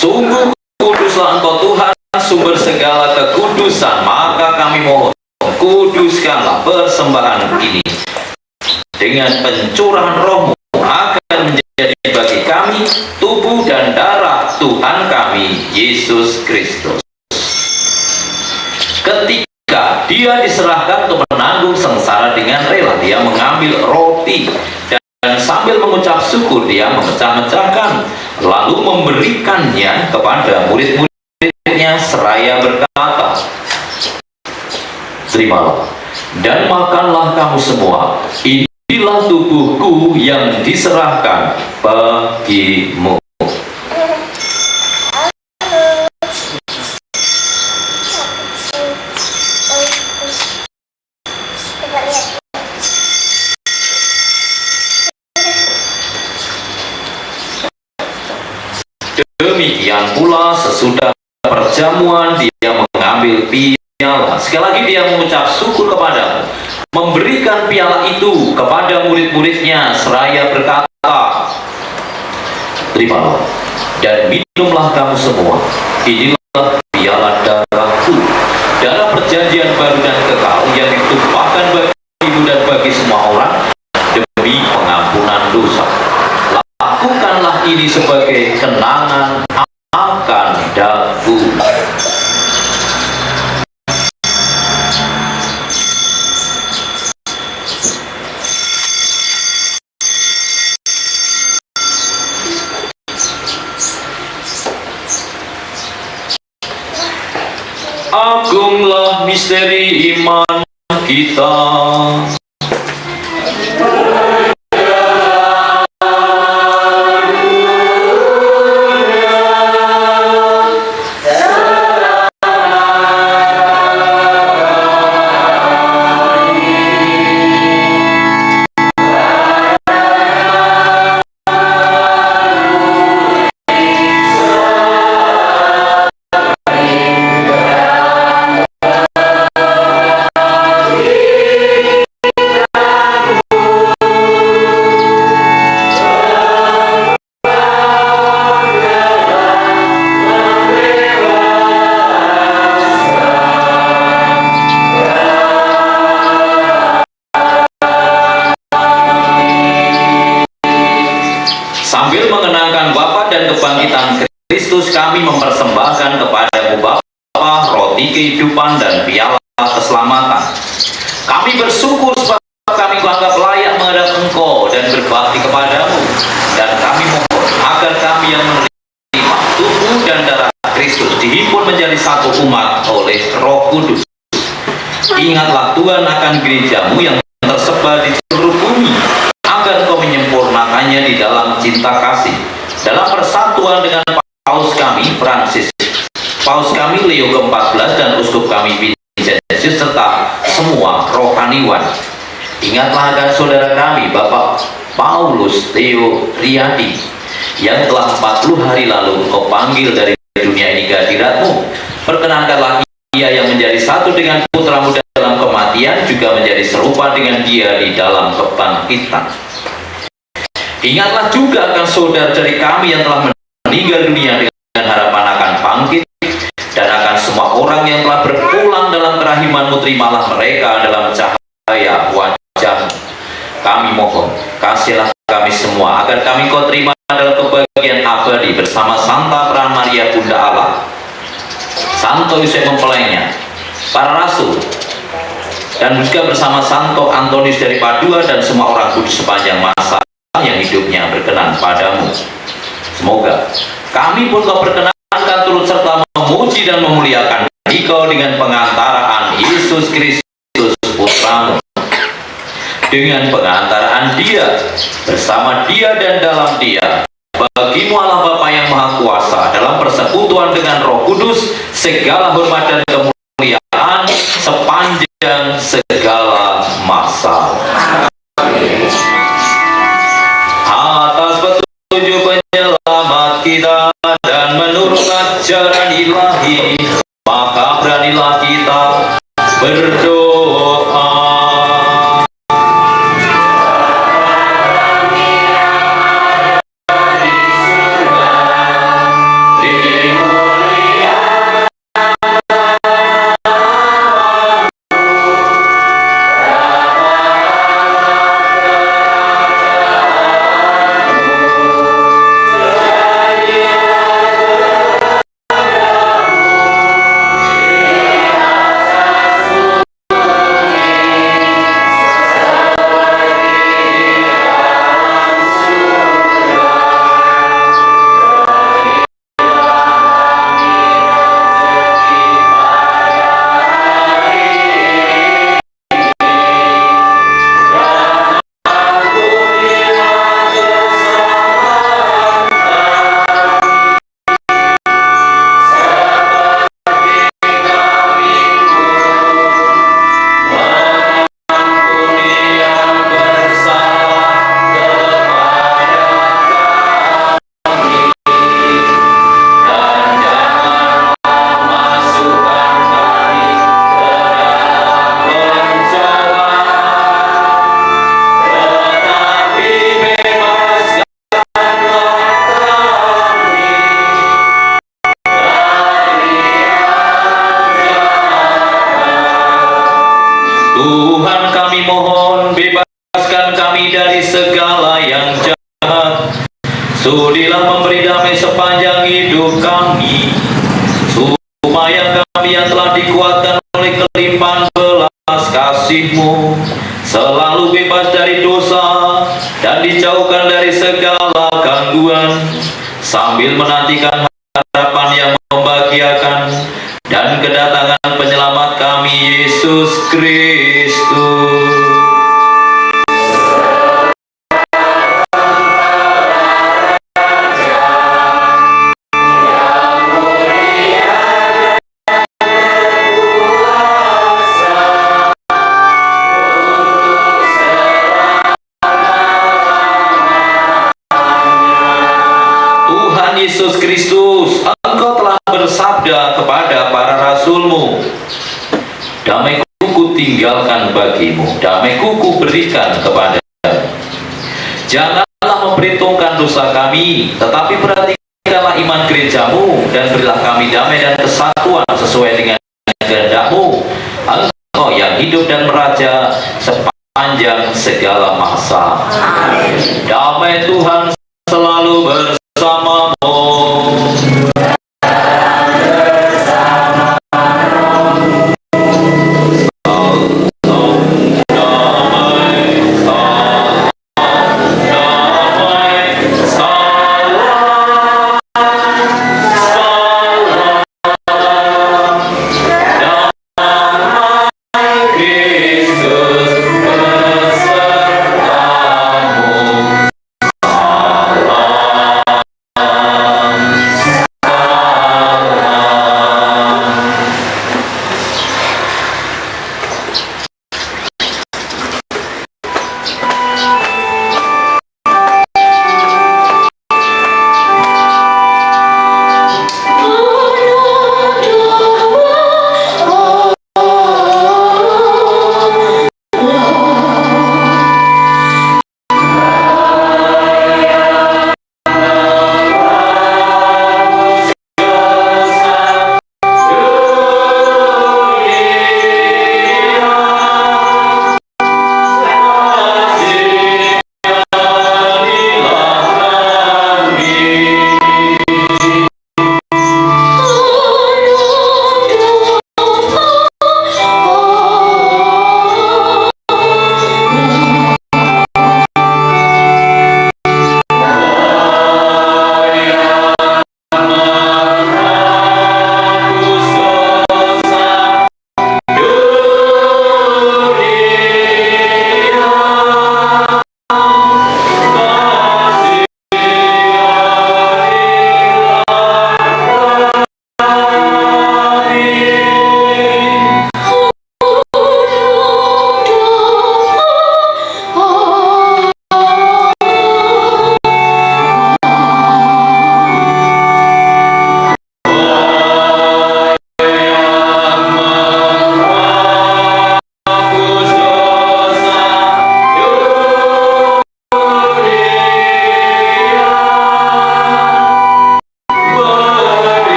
Sungguh kuduslah Engkau Tuhan, sumber segala kekudusan, maka kami mohon, kuduskanlah persembahan ini. Dengan pencurahan Roh-Mu akan menjadi bagi kami tubuh dan darah Tuhan kami, Yesus Kristus. Ketika Dia diserahkan untuk menanggung sengsara dengan rela, Dia mengambil roti dan sambil mengucap syukur Dia memecah-mecahkan, lalu memberikannya kepada murid-muridnya seraya berkata, "Terimalah dan makanlah kamu semua, inilah tubuhku yang diserahkan bagimu." Demikian pula sesudah perjamuan Dia mengambil piala. Sekali lagi Dia mengucap syukur kepadamu, memberikan piala itu kepada murid-muridnya seraya berkata, "Terimalah dan minumlah kamu semua, inilah piala darahku, darah perjanjian baru dan kekal yang ditumpahkan bagimu dan bagi semua orang demi pengampunan dosa. Lakukanlah ini sebagai kenangan akan daku." Agunglah misteri iman kita. kami mempersembahkan kepadamu Bapa roti kehidupan dan piala keselamatan. Kami bersyukur sebab kami anggap layak menghadap Engkau dan berbakti kepadamu, dan kami mohon agar kami yang menerima tubuh dan darah Kristus dihimpun menjadi satu umat oleh Roh Kudus. Ingatlah Tuhan akan gerejamu yang tersebar di seluruh bumi, agar Engkau menyempurnakannya di dalam cinta kasih, dalam persatuan dengan Paus kami Francis, Paus kami Leo ke-14, dan Uskup kami Vincentius, serta semua rohaniwan. Ingatlah akan saudara kami Bapak Paulus Theo Riyadi, yang telah 40 hari lalu Engkau panggil dari dunia ini ke hadirat-Mu. Perkenankanlah ia yang menjadi satu dengan putramu dalam kematian juga menjadi serupa dengan dia di dalam kebangkitan. Ingatlah juga akan saudara-saudari kami yang telah meninggal dunia dengan harapan akan bangkit, dan akan semua orang yang telah berpulang dalam kerahiman-Mu, terimalah mereka dalam cahaya wajah-Mu. Kami mohon, kasihlah kami semua agar kami Kau terima dalam kebahagiaan abadi bersama Santa Peran Maria Bunda Allah, Santo Yosef mempelainya, para rasul, dan juga bersama Santo Antonius dari Padua dan semua orang kudus sepanjang masa yang hidupnya berkenan padamu. Semoga kami pun Kau perkenankan turut serta memuji dan memuliakan Engkau dengan pengantaraan Yesus Kristus Putramu, dengan pengantaraan Dia, bersama Dia dan dalam Dia. Bagimu Allah Bapa yang Maha Kuasa, dalam persekutuan dengan Roh Kudus, segala hormat dan kemuliaan sepanjang segala masa. Atas petunjuk penyelamat kita dan menurut ajaran ilahi, maka beranilah kita berdoa. Tuhan, kami mohon, bebaskan kami dari segala yang jahat. Sudilah memberi damai sepanjang hidup kami, supaya kami yang telah dikuatkan oleh kelimpahan belas kasih-Mu selalu bebas dari dosa dan dijauhkan dari segala gangguan, sambil menantikan harapan yang membahagiakan dan kedatangan penyelamat kami, Yesus Kristus. Tuhan Yesus Kristus, Engkau telah bersabda kepada para rasul-Mu, damai ku tinggalkan bagimu, damai ku berikan kepadamu. Janganlah memperhitungkan dosa kami, tetapi perhatikanlah iman gerejamu, dan berilah kami damai dan kesatuan sesuai dengan kehendak-Mu, Engkau yang hidup dan meraja sepanjang segala masa. Damai Tuhan selalu bersamamu.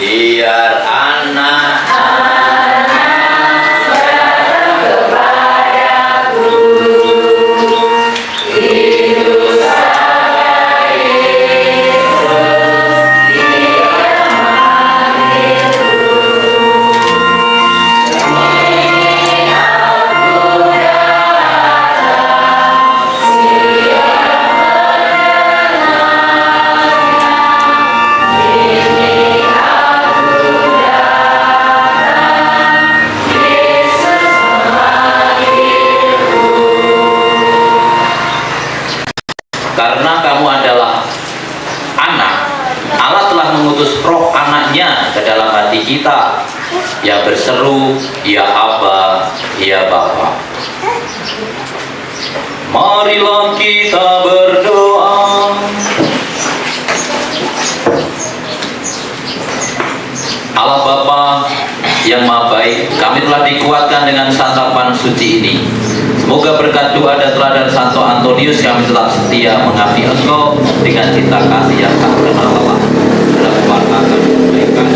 Biar anak karena kamu adalah anak, Allah telah mengutus roh anaknya ke dalam hati kita yang berseru, ya Aba, ya Bapa. Marilah kita berdoa. Allah Bapa yang Maha Baik, kami telah dikuatkan dengan santapan suci ini. Semoga berkat doa dan teladan Santo Antonius kami tetap setia mengabdi Engkau dengan cinta kasih yang tak kenal lelah dalam kewartakan kebaikan.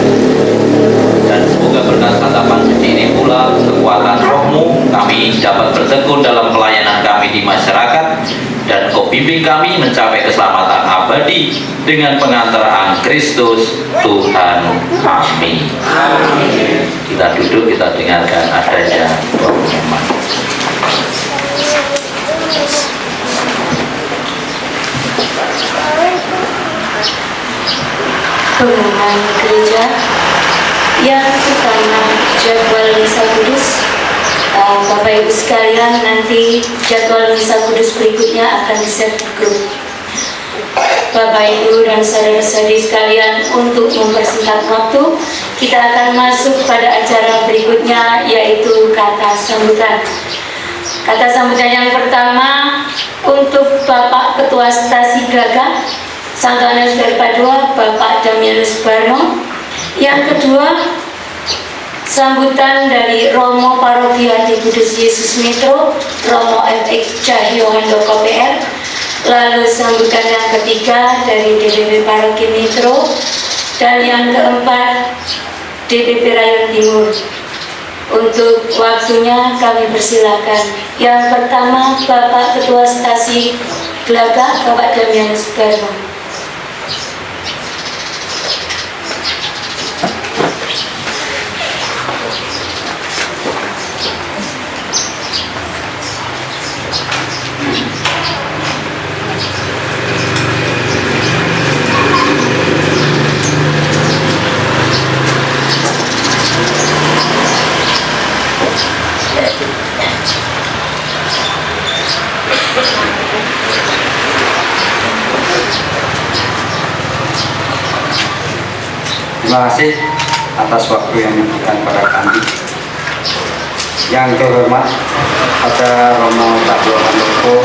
Dan semoga berkat santapan suci ini pula kekuatan Roh-Mu kami dapat bertekun dalam pelayanan kami di masyarakat, dan Engkau bimbing kami mencapai keselamatan abadi dengan pengantaraan Kristus Tuhan kami. Kita duduk, kita dengarkan adanya pengumuman. Pengumuman gereja yang pertama, jadwal misa kudus. Bapak Ibu sekalian, nanti jadwal misa kudus berikutnya akan di-share di grup. Bapak Ibu dan saudara-saudari sekalian, untuk mempersingkat waktu, kita akan masuk pada acara berikutnya, yaitu kata sambutan. Kata sambutan yang pertama untuk Bapak Ketua Stasi Gagah Santo Antonius dari Padua, Bapak Damianus Barno. Yang kedua, sambutan dari Romo Paroki Hati Kudus Yesus Metro, Romo FX Cahyo Handoko PR. Lalu sambutan yang ketiga dari DPP Paroki Metro, dan yang keempat DPP Rayon Timur. Untuk waktunya kami persilakan. Yang pertama, Bapak Ketua Stasi Glagah, Bapak Damianus Barno. Terima kasih atas waktu yang diberikan pada kami. Yang terhormat pada Romo Cahyo Handoko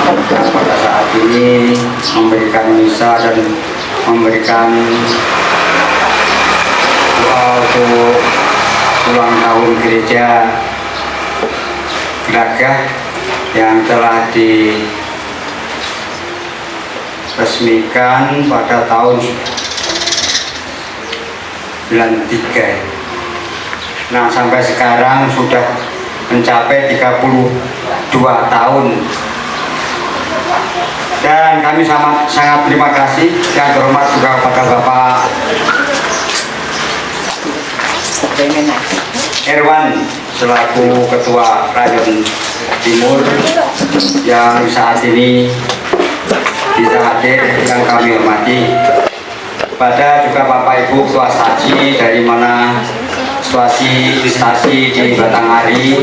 yang pada saat ini memberikan misa dan memberikan doa untuk ulang tahun gereja Glagah yang telah diresmikan pada tahun 93. Nah, sampai sekarang sudah mencapai 32 tahun. Dan kami sangat terima kasih yang terhormat juga kepada Bapak Erwan selaku Ketua Rayon Timur yang saat ini bisa hadir, yang kami hormati. Pada juga Bapak Ibu Ketua Stasi dari mana stasi di Batanghari,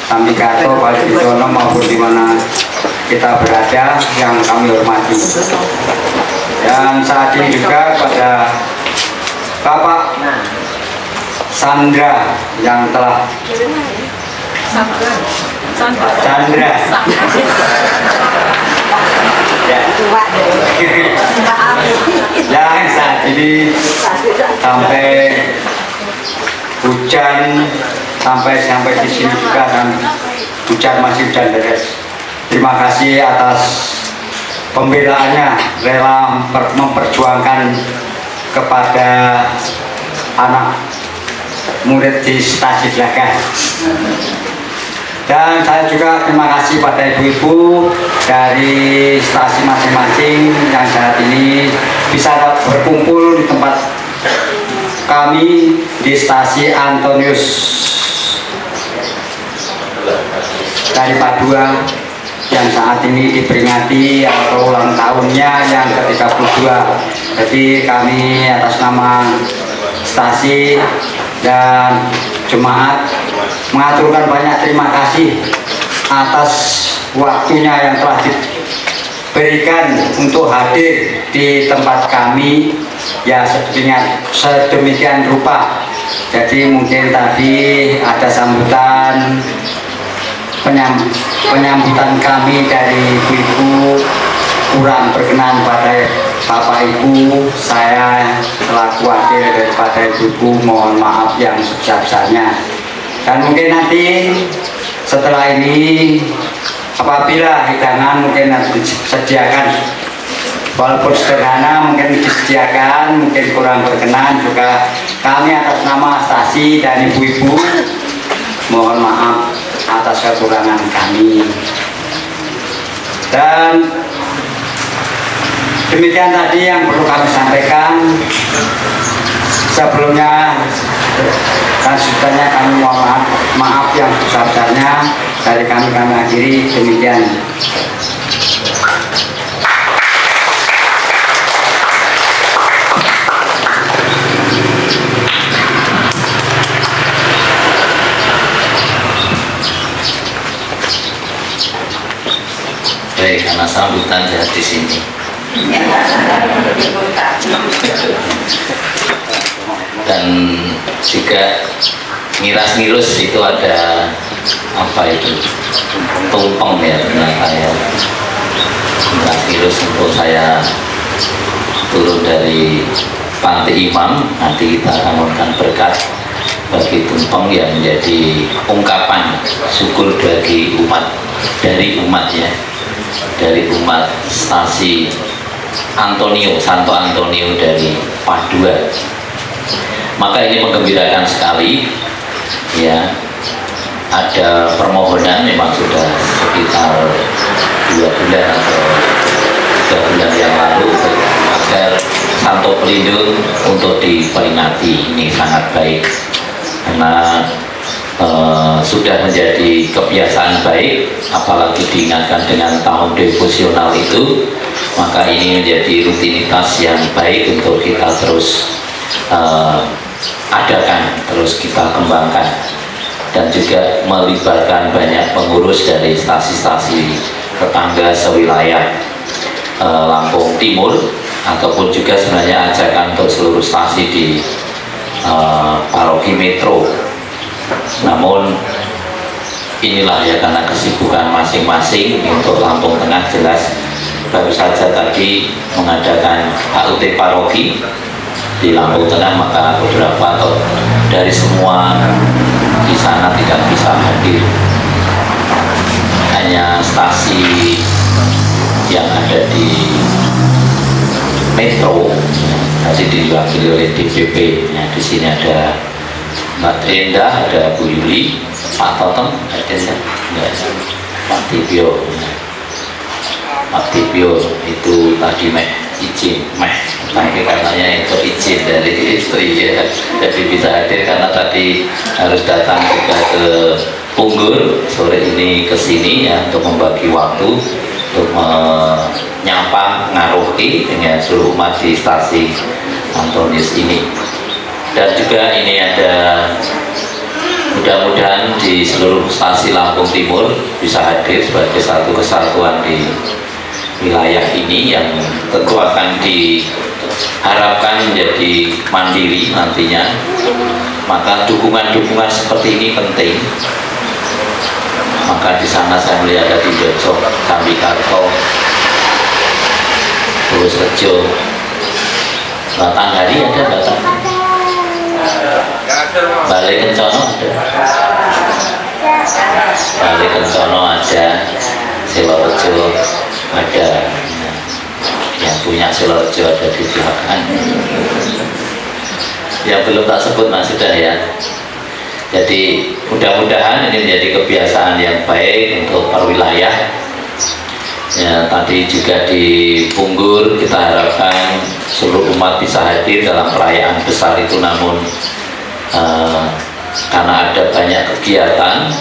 Tambikato, Balibidono maupun di mana kita berada yang kami hormati. Dan saat ini juga pada Bapak Sandra yang telah Chandra yang saat ini sampai hujan sampai di sini juga, dan hujan masih hujan deras. Terima kasih atas pembelaannya, rela memperjuangkan kepada anak murid di Stasi Glagah. Dan saya juga terima kasih pada ibu-ibu dari stasi masing-masing yang saat ini bisa berkumpul di tempat kami di Stasi Antonius dari Padua yang saat ini diperingati atau ulang tahunnya yang ke-32. Jadi kami atas nama stasi dan jemaat mengaturkan banyak terima kasih atas waktunya yang telah diberikan untuk hadir di tempat kami ya sedemikian rupa. Jadi mungkin tadi ada sambutan penyambutan kami dari ibu-ibu kurang berkenan pada Bapak Ibu, saya selaku wakil daripada ibu-ibu mohon maaf yang sebesar-besarnya. Dan mungkin nanti setelah ini apabila hidangan mungkin nanti disediakan, walaupun sederhana mungkin disediakan, mungkin kurang berkenan juga, kami atas nama stasi dan ibu-ibu mohon maaf atas kekurangan kami. Dan demikian tadi yang perlu kami sampaikan. Sebelumnya dan selanjutnya kami mohon maaf yang besar-besarnya. Dari kami akhiri demikian. Baik, karena sambutan saya di sini. Dan juga ngiras-ngirus itu ada apa itu, tumpeng ya ternyata ya. Ngiras-ngirus untuk saya turun dari panti imam, nanti kita akan memberikan berkat bagi tumpeng yang menjadi ungkapan syukur bagi umat, dari umat ya, dari umat stasi Santo Antonio dari Padua. Maka ini menggembirakan sekali ya. Ada permohonan memang sudah sekitar 2 bulan atau 3 bulan yang lalu agar Santo Pelindung untuk diperingati. Ini sangat baik karena sudah menjadi kebiasaan baik, apalagi diingatkan dengan tahun devosional itu, maka ini menjadi rutinitas yang baik untuk kita terus adakan, terus kita kembangkan, dan juga melibatkan banyak pengurus dari stasi-stasi tetangga sewilayah Lampung Timur, ataupun juga sebenarnya ajakan untuk seluruh stasi di paroki metro. Namun inilah ya, karena kesibukan masing-masing. Untuk Lampung Tengah jelas baru saja tadi mengadakan HUT paroki di Lampung Tengah, maka beberapa atau dari semua di sana tidak bisa hadir, hanya stasi yang ada di metro tadi diwakili oleh DPP. Di sini ada Mbak Trenda, ada Bu Yuli, Pak Totem, ada Pak Tibio. Pak Tibio itu tadi izin, tapi katanya itu izin dari itu ya, jadi bisa hadir karena tadi harus datang juga ke Punggur sore ini ke sini ya, untuk membagi waktu untuk menyapa ngaruhi dengan seluruh umat di stasi Antonius ini. Dan juga ini ada, mudah-mudahan di seluruh stasi Lampung Timur bisa hadir sebagai satu kesatuan di wilayah ini yang tentu akan diharapkan menjadi mandiri nantinya. Maka dukungan-dukungan seperti ini penting. Maka di sana saya melihat ada di Jojok, Sambikarto, Tulus Rejo, Batanghari ada, Balai Kencono ada, Balai Kencono ada, Silorejo ada, yang punya Silorejo ada di belakang. Yang belum tak sebut mas sudah ya. Jadi mudah-mudahan ini menjadi kebiasaan yang baik untuk perwilayah. Ya, tadi juga di Punggur kita harapkan seluruh umat bisa hadir dalam perayaan besar itu, namun karena ada banyak kegiatan,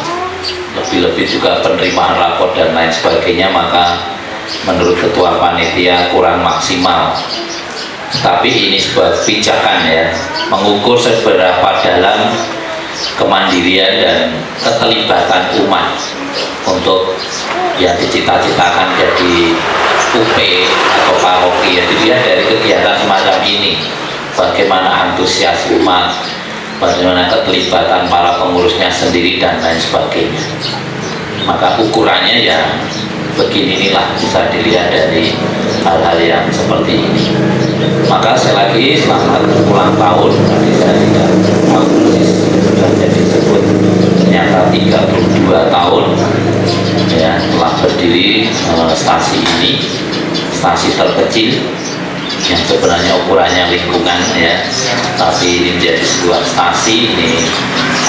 lebih-lebih juga penerimaan rapor dan lain sebagainya, maka menurut Ketua Panitia kurang maksimal. Tapi ini sebuah kebijakan ya, mengukur seberapa dalam kemandirian dan keterlibatan umat untuk yang dicita-citakan jadi UP atau paroki. Jadi dilihat dari kegiatan semacam ini, bagaimana antusias umat, bagaimana keterlibatan para pengurusnya sendiri dan lain sebagainya. maka ukurannya ya begini inilah, bisa dilihat dari hal-hal yang seperti ini. Maka sekali lagi selamat ulang tahun. Tadi saya tidak tahu persis sudah jadi sebut, ternyata 32 tahun ya telah berdiri stasi ini, stasi terkecil yang sebenarnya ukurannya lingkungan ya, tapi ini menjadi sebuah stasi. Ini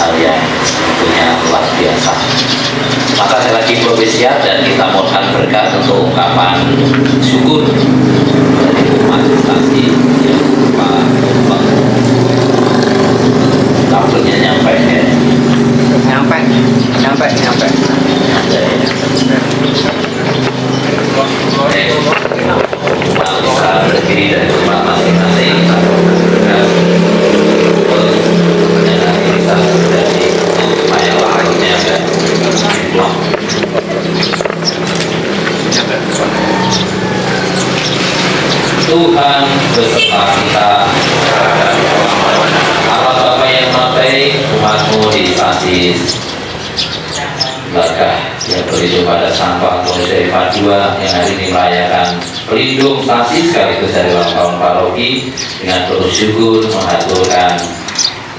hal yang tentunya luar biasa. Maka saya lagi bersiap dan kita mohon berkat untuk ungkapan syukur dari umat stasi yang Pak Tumpeng. Kabelnya nyampe ya? Nyampe. Bisa berdiri dari rumah masing-masing, dan nanti bisa dari supaya waktunya agak long. Tuhan beserta kita. Allah Bapa yang Maha Baik, umatmu di stasi Gelaga yang berlindung pada sampah Komisi 2 yang hari ini merayakan pelindung stasi sekaligus dari ulang tahun paroki dengan penuh syukur mengaturkan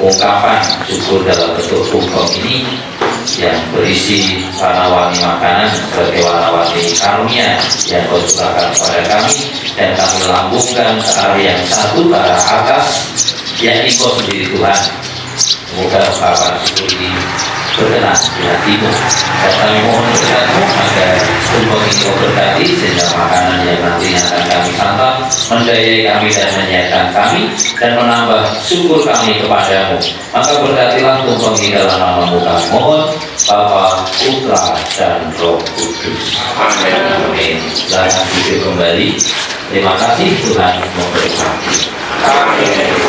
ungkapan syukur dalam bentuk tumpeng ini yang berisi warna-warni makanan sebagai warna-warni karunia yang Kau curahkan kepada kami, dan kami lambungkan ke area yang satu ke arah atas yang Kau sendiri Tuhan. Semoga ungkapan syukur ini berkenan di hatimu, dan kami mohon berkat-Mu agar tumpeng ini Kau berkati sehingga makanan yang nantinya akan kami santap mendayai kami dan menyehatkan kami dan menambah syukur kami kepadamu. Maka berkatilah tumpeng ini dalam nama-Mu kami mohon, Bapa, Putra, dan Roh Kudus. Amin. Silakan duduk kembali. Terima kasih, Tuhan memberkati. Amin.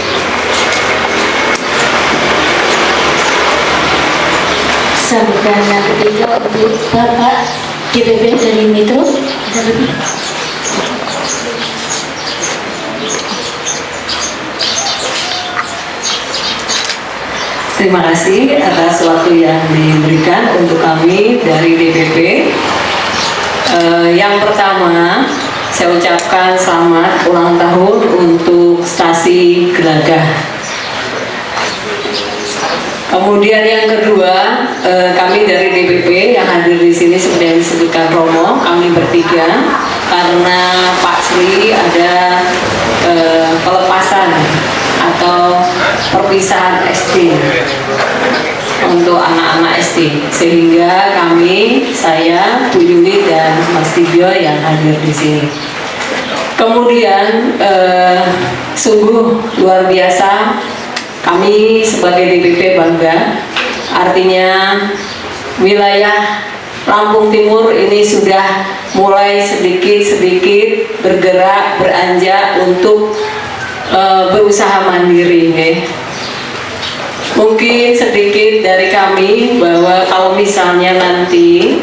Sambutan yang ketiga untuk Bapak DPP dari Metro. Ada lebih. Terima kasih atas waktu yang diberikan untuk kami dari DPP. Yang pertama, saya ucapkan selamat ulang tahun untuk stasi Gelagah. Kemudian yang kedua, kami dari DPP yang hadir di sini seperti yang disebutkan Romo, kami bertiga karena Pak Sri ada pelepasan atau perpisahan SD untuk anak-anak SD, sehingga kami, saya, Bu Yuli dan Mas Tibio yang hadir di sini. Kemudian sungguh luar biasa. Kami sebagai DPP bangga, artinya wilayah Lampung Timur ini sudah mulai sedikit-sedikit bergerak, beranjak untuk berusaha mandiri. Mungkin sedikit dari kami bahwa kalau misalnya nanti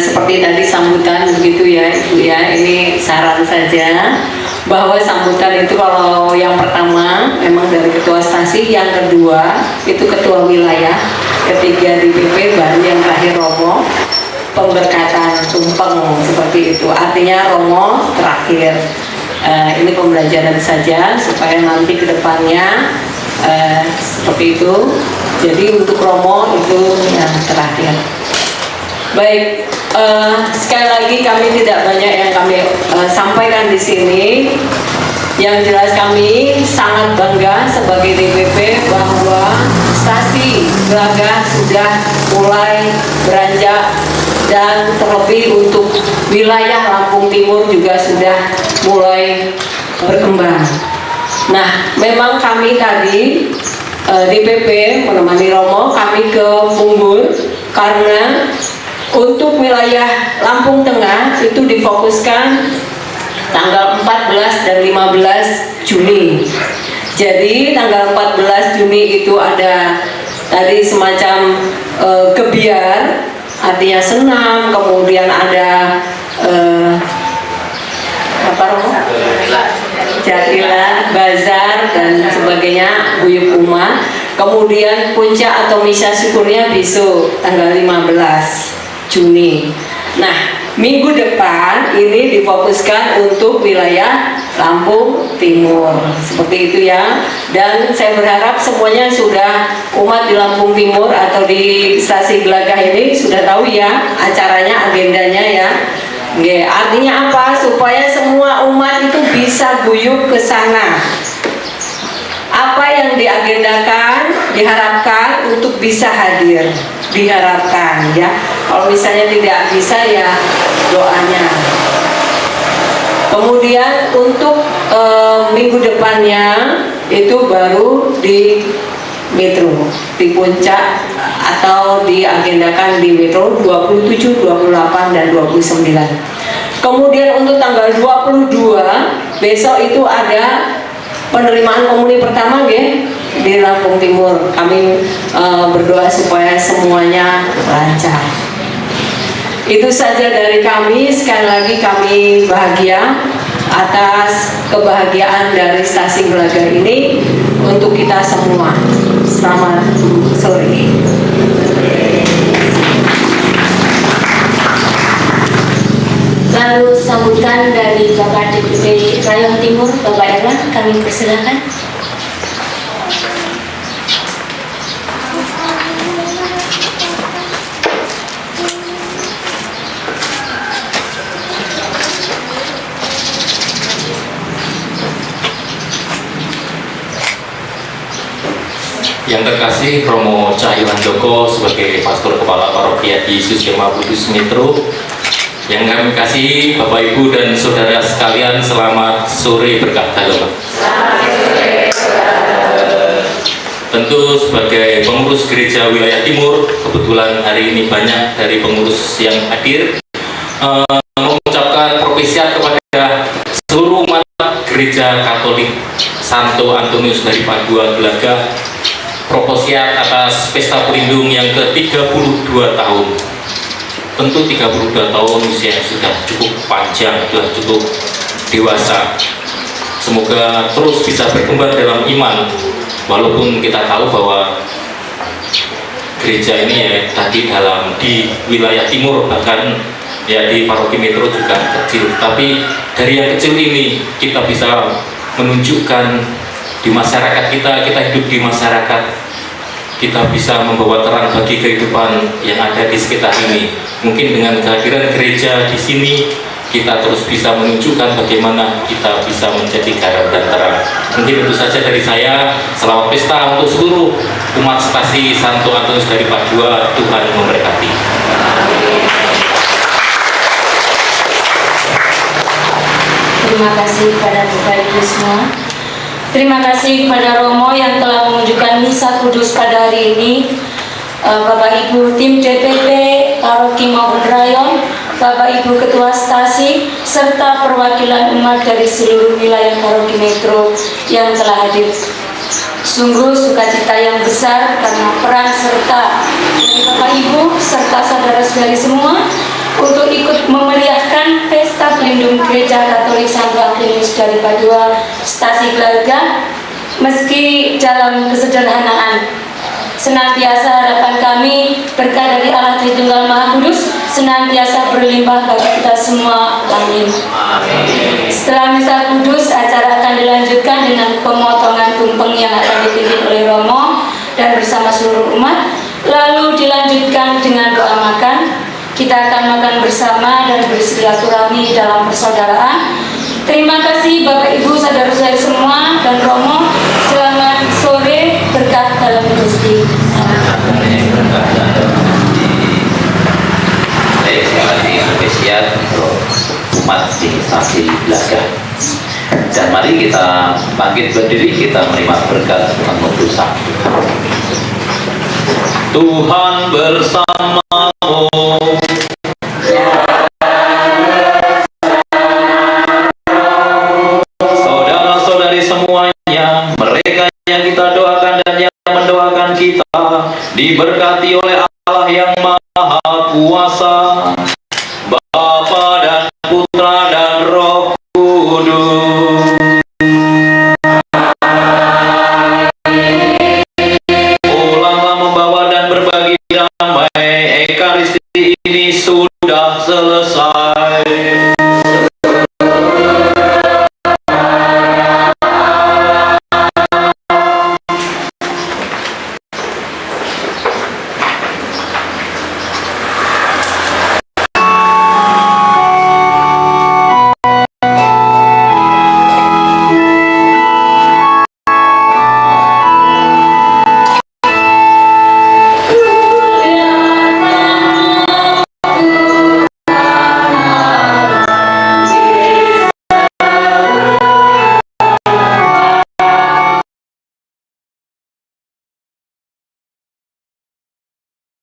seperti tadi sambutan begitu ya Ibu ya, ini saran saja, bahwa sambutan itu kalau yang pertama memang dari ketua stasi, yang kedua itu ketua wilayah, ketiga DPP, baru yang terakhir Romo, pemberkatan tumpeng seperti itu. Artinya Romo terakhir. Ini pembelajaran saja supaya nanti kedepannya seperti itu. Jadi untuk Romo itu yang terakhir. Baik, sekali lagi kami tidak banyak yang kami sampaikan di sini. Yang jelas kami sangat bangga sebagai DPP bahwa stasi Gelagah sudah mulai beranjak, dan terlebih untuk wilayah Lampung Timur juga sudah mulai berkembang. Nah, memang kami tadi DPP menemani Romo, kami ke Punggul karena untuk wilayah Lampung Tengah itu difokuskan tanggal 14 dan 15 Juni. Jadi tanggal 14 Juni itu ada tadi semacam gebiar, artinya senam, kemudian ada Jatila, bazar dan sebagainya, guyup umat. Kemudian puncak atau misa syukurnya besok tanggal 15 Juni. Nah, minggu depan ini difokuskan untuk wilayah Lampung Timur. Seperti itu ya. Dan saya berharap semuanya sudah, umat di Lampung Timur atau di stasi Gelagah ini sudah tahu ya acaranya, agendanya ya. Oke, artinya apa? Supaya semua umat itu bisa guyup ke sana. Apa yang diagendakan, diharapkan untuk bisa hadir, diharapkan ya. Kalau misalnya tidak bisa ya doanya. Kemudian untuk minggu depannya itu baru di Metro, di Puncak atau diagendakan di Metro 27, 28 dan 29. Kemudian untuk tanggal 22 besok itu ada penerimaan komuni pertama di Lampung Timur. Kami berdoa supaya semuanya lancar. Itu saja dari kami. Sekali lagi kami bahagia atas kebahagiaan dari stasi Gelagah ini untuk kita semua. Selamat sore. Lalu sambutan dari Bapak DPD Rayon Timur, Bapak Erwan, kami persilakan. Yang terkasih Romo Cahyo Handoko sebagai Pastor Kepala Parokia di Suskema Kudus Metro. Yang kami kasih Bapak Ibu dan Saudara sekalian, selamat sore berkah dalam. Tentu sebagai pengurus gereja wilayah timur, kebetulan hari ini banyak dari pengurus yang hadir, mengucapkan propesiat kepada seluruh umat gereja Katolik Santo Antonius dari Padua Gelagah, proposiat atas pesta pelindung yang ke-32 tahun. Tentu 32 tahun usia yang sudah cukup panjang, sudah cukup dewasa. Semoga terus bisa berkembang dalam iman, walaupun kita tahu bahwa gereja ini ya tadi di wilayah timur, bahkan ya di paroki Metro juga kecil, tapi dari yang kecil ini kita bisa menunjukkan di masyarakat kita hidup di masyarakat, kita bisa membawa terang bagi kehidupan yang ada di sekitar ini. Mungkin dengan kehadiran gereja di sini, kita terus bisa menunjukkan bagaimana kita bisa menjadi garam dan terang. Mungkin itu saja dari saya. Selamat pesta untuk seluruh umat stasi Santo Antonius dari Padua. Tuhan memberkati. Terima kasih kepada Bapak Ibu semua. Terima kasih kepada Romo yang telah menunjukkan misa kudus pada hari ini. Bapak Ibu tim DPP, paroki maupun rayon, Bapak Ibu ketua stasi, serta perwakilan umat dari seluruh wilayah paroki Metro yang telah hadir. Sungguh sukacita yang besar karena peran serta dari Bapak Ibu serta saudara-saudari semua untuk ikut memeriahkan pesta pelindung Gereja Katolik Santo Antonius dari Padua Stasi Gelagah. Meski dalam kesederhanaan, senantiasa harapan kami berkah dari Allah Tritunggal Maha Kudus senantiasa berlimpah bagi kita semua. Amin. Setelah misa kudus, acara akan dilanjutkan dengan pemotongan tumpeng yang akan dipimpin oleh Romo dan bersama seluruh umat, lalu dilanjutkan dengan doa makan. Kita akan makan bersama dan bersilaturahmi dalam persaudaraan. Terima kasih Bapak Ibu saudara-saudari semua dan Romo. Selamat sore, berkat dalam Gusti. Sekali lagi spesial untuk umat di stasi Gelagah. Dan mari kita bangkit berdiri, kita menerima berkat Tuhan Maha. Tuhan bersamamu. Saudara-saudari semuanya, mereka yang kita doakan dan yang mendoakan kita diberkati oleh Allah yang Maha Kuasa, Bapa dan Putra dan Roh Kudus. Ekaristi ini sudah selesai.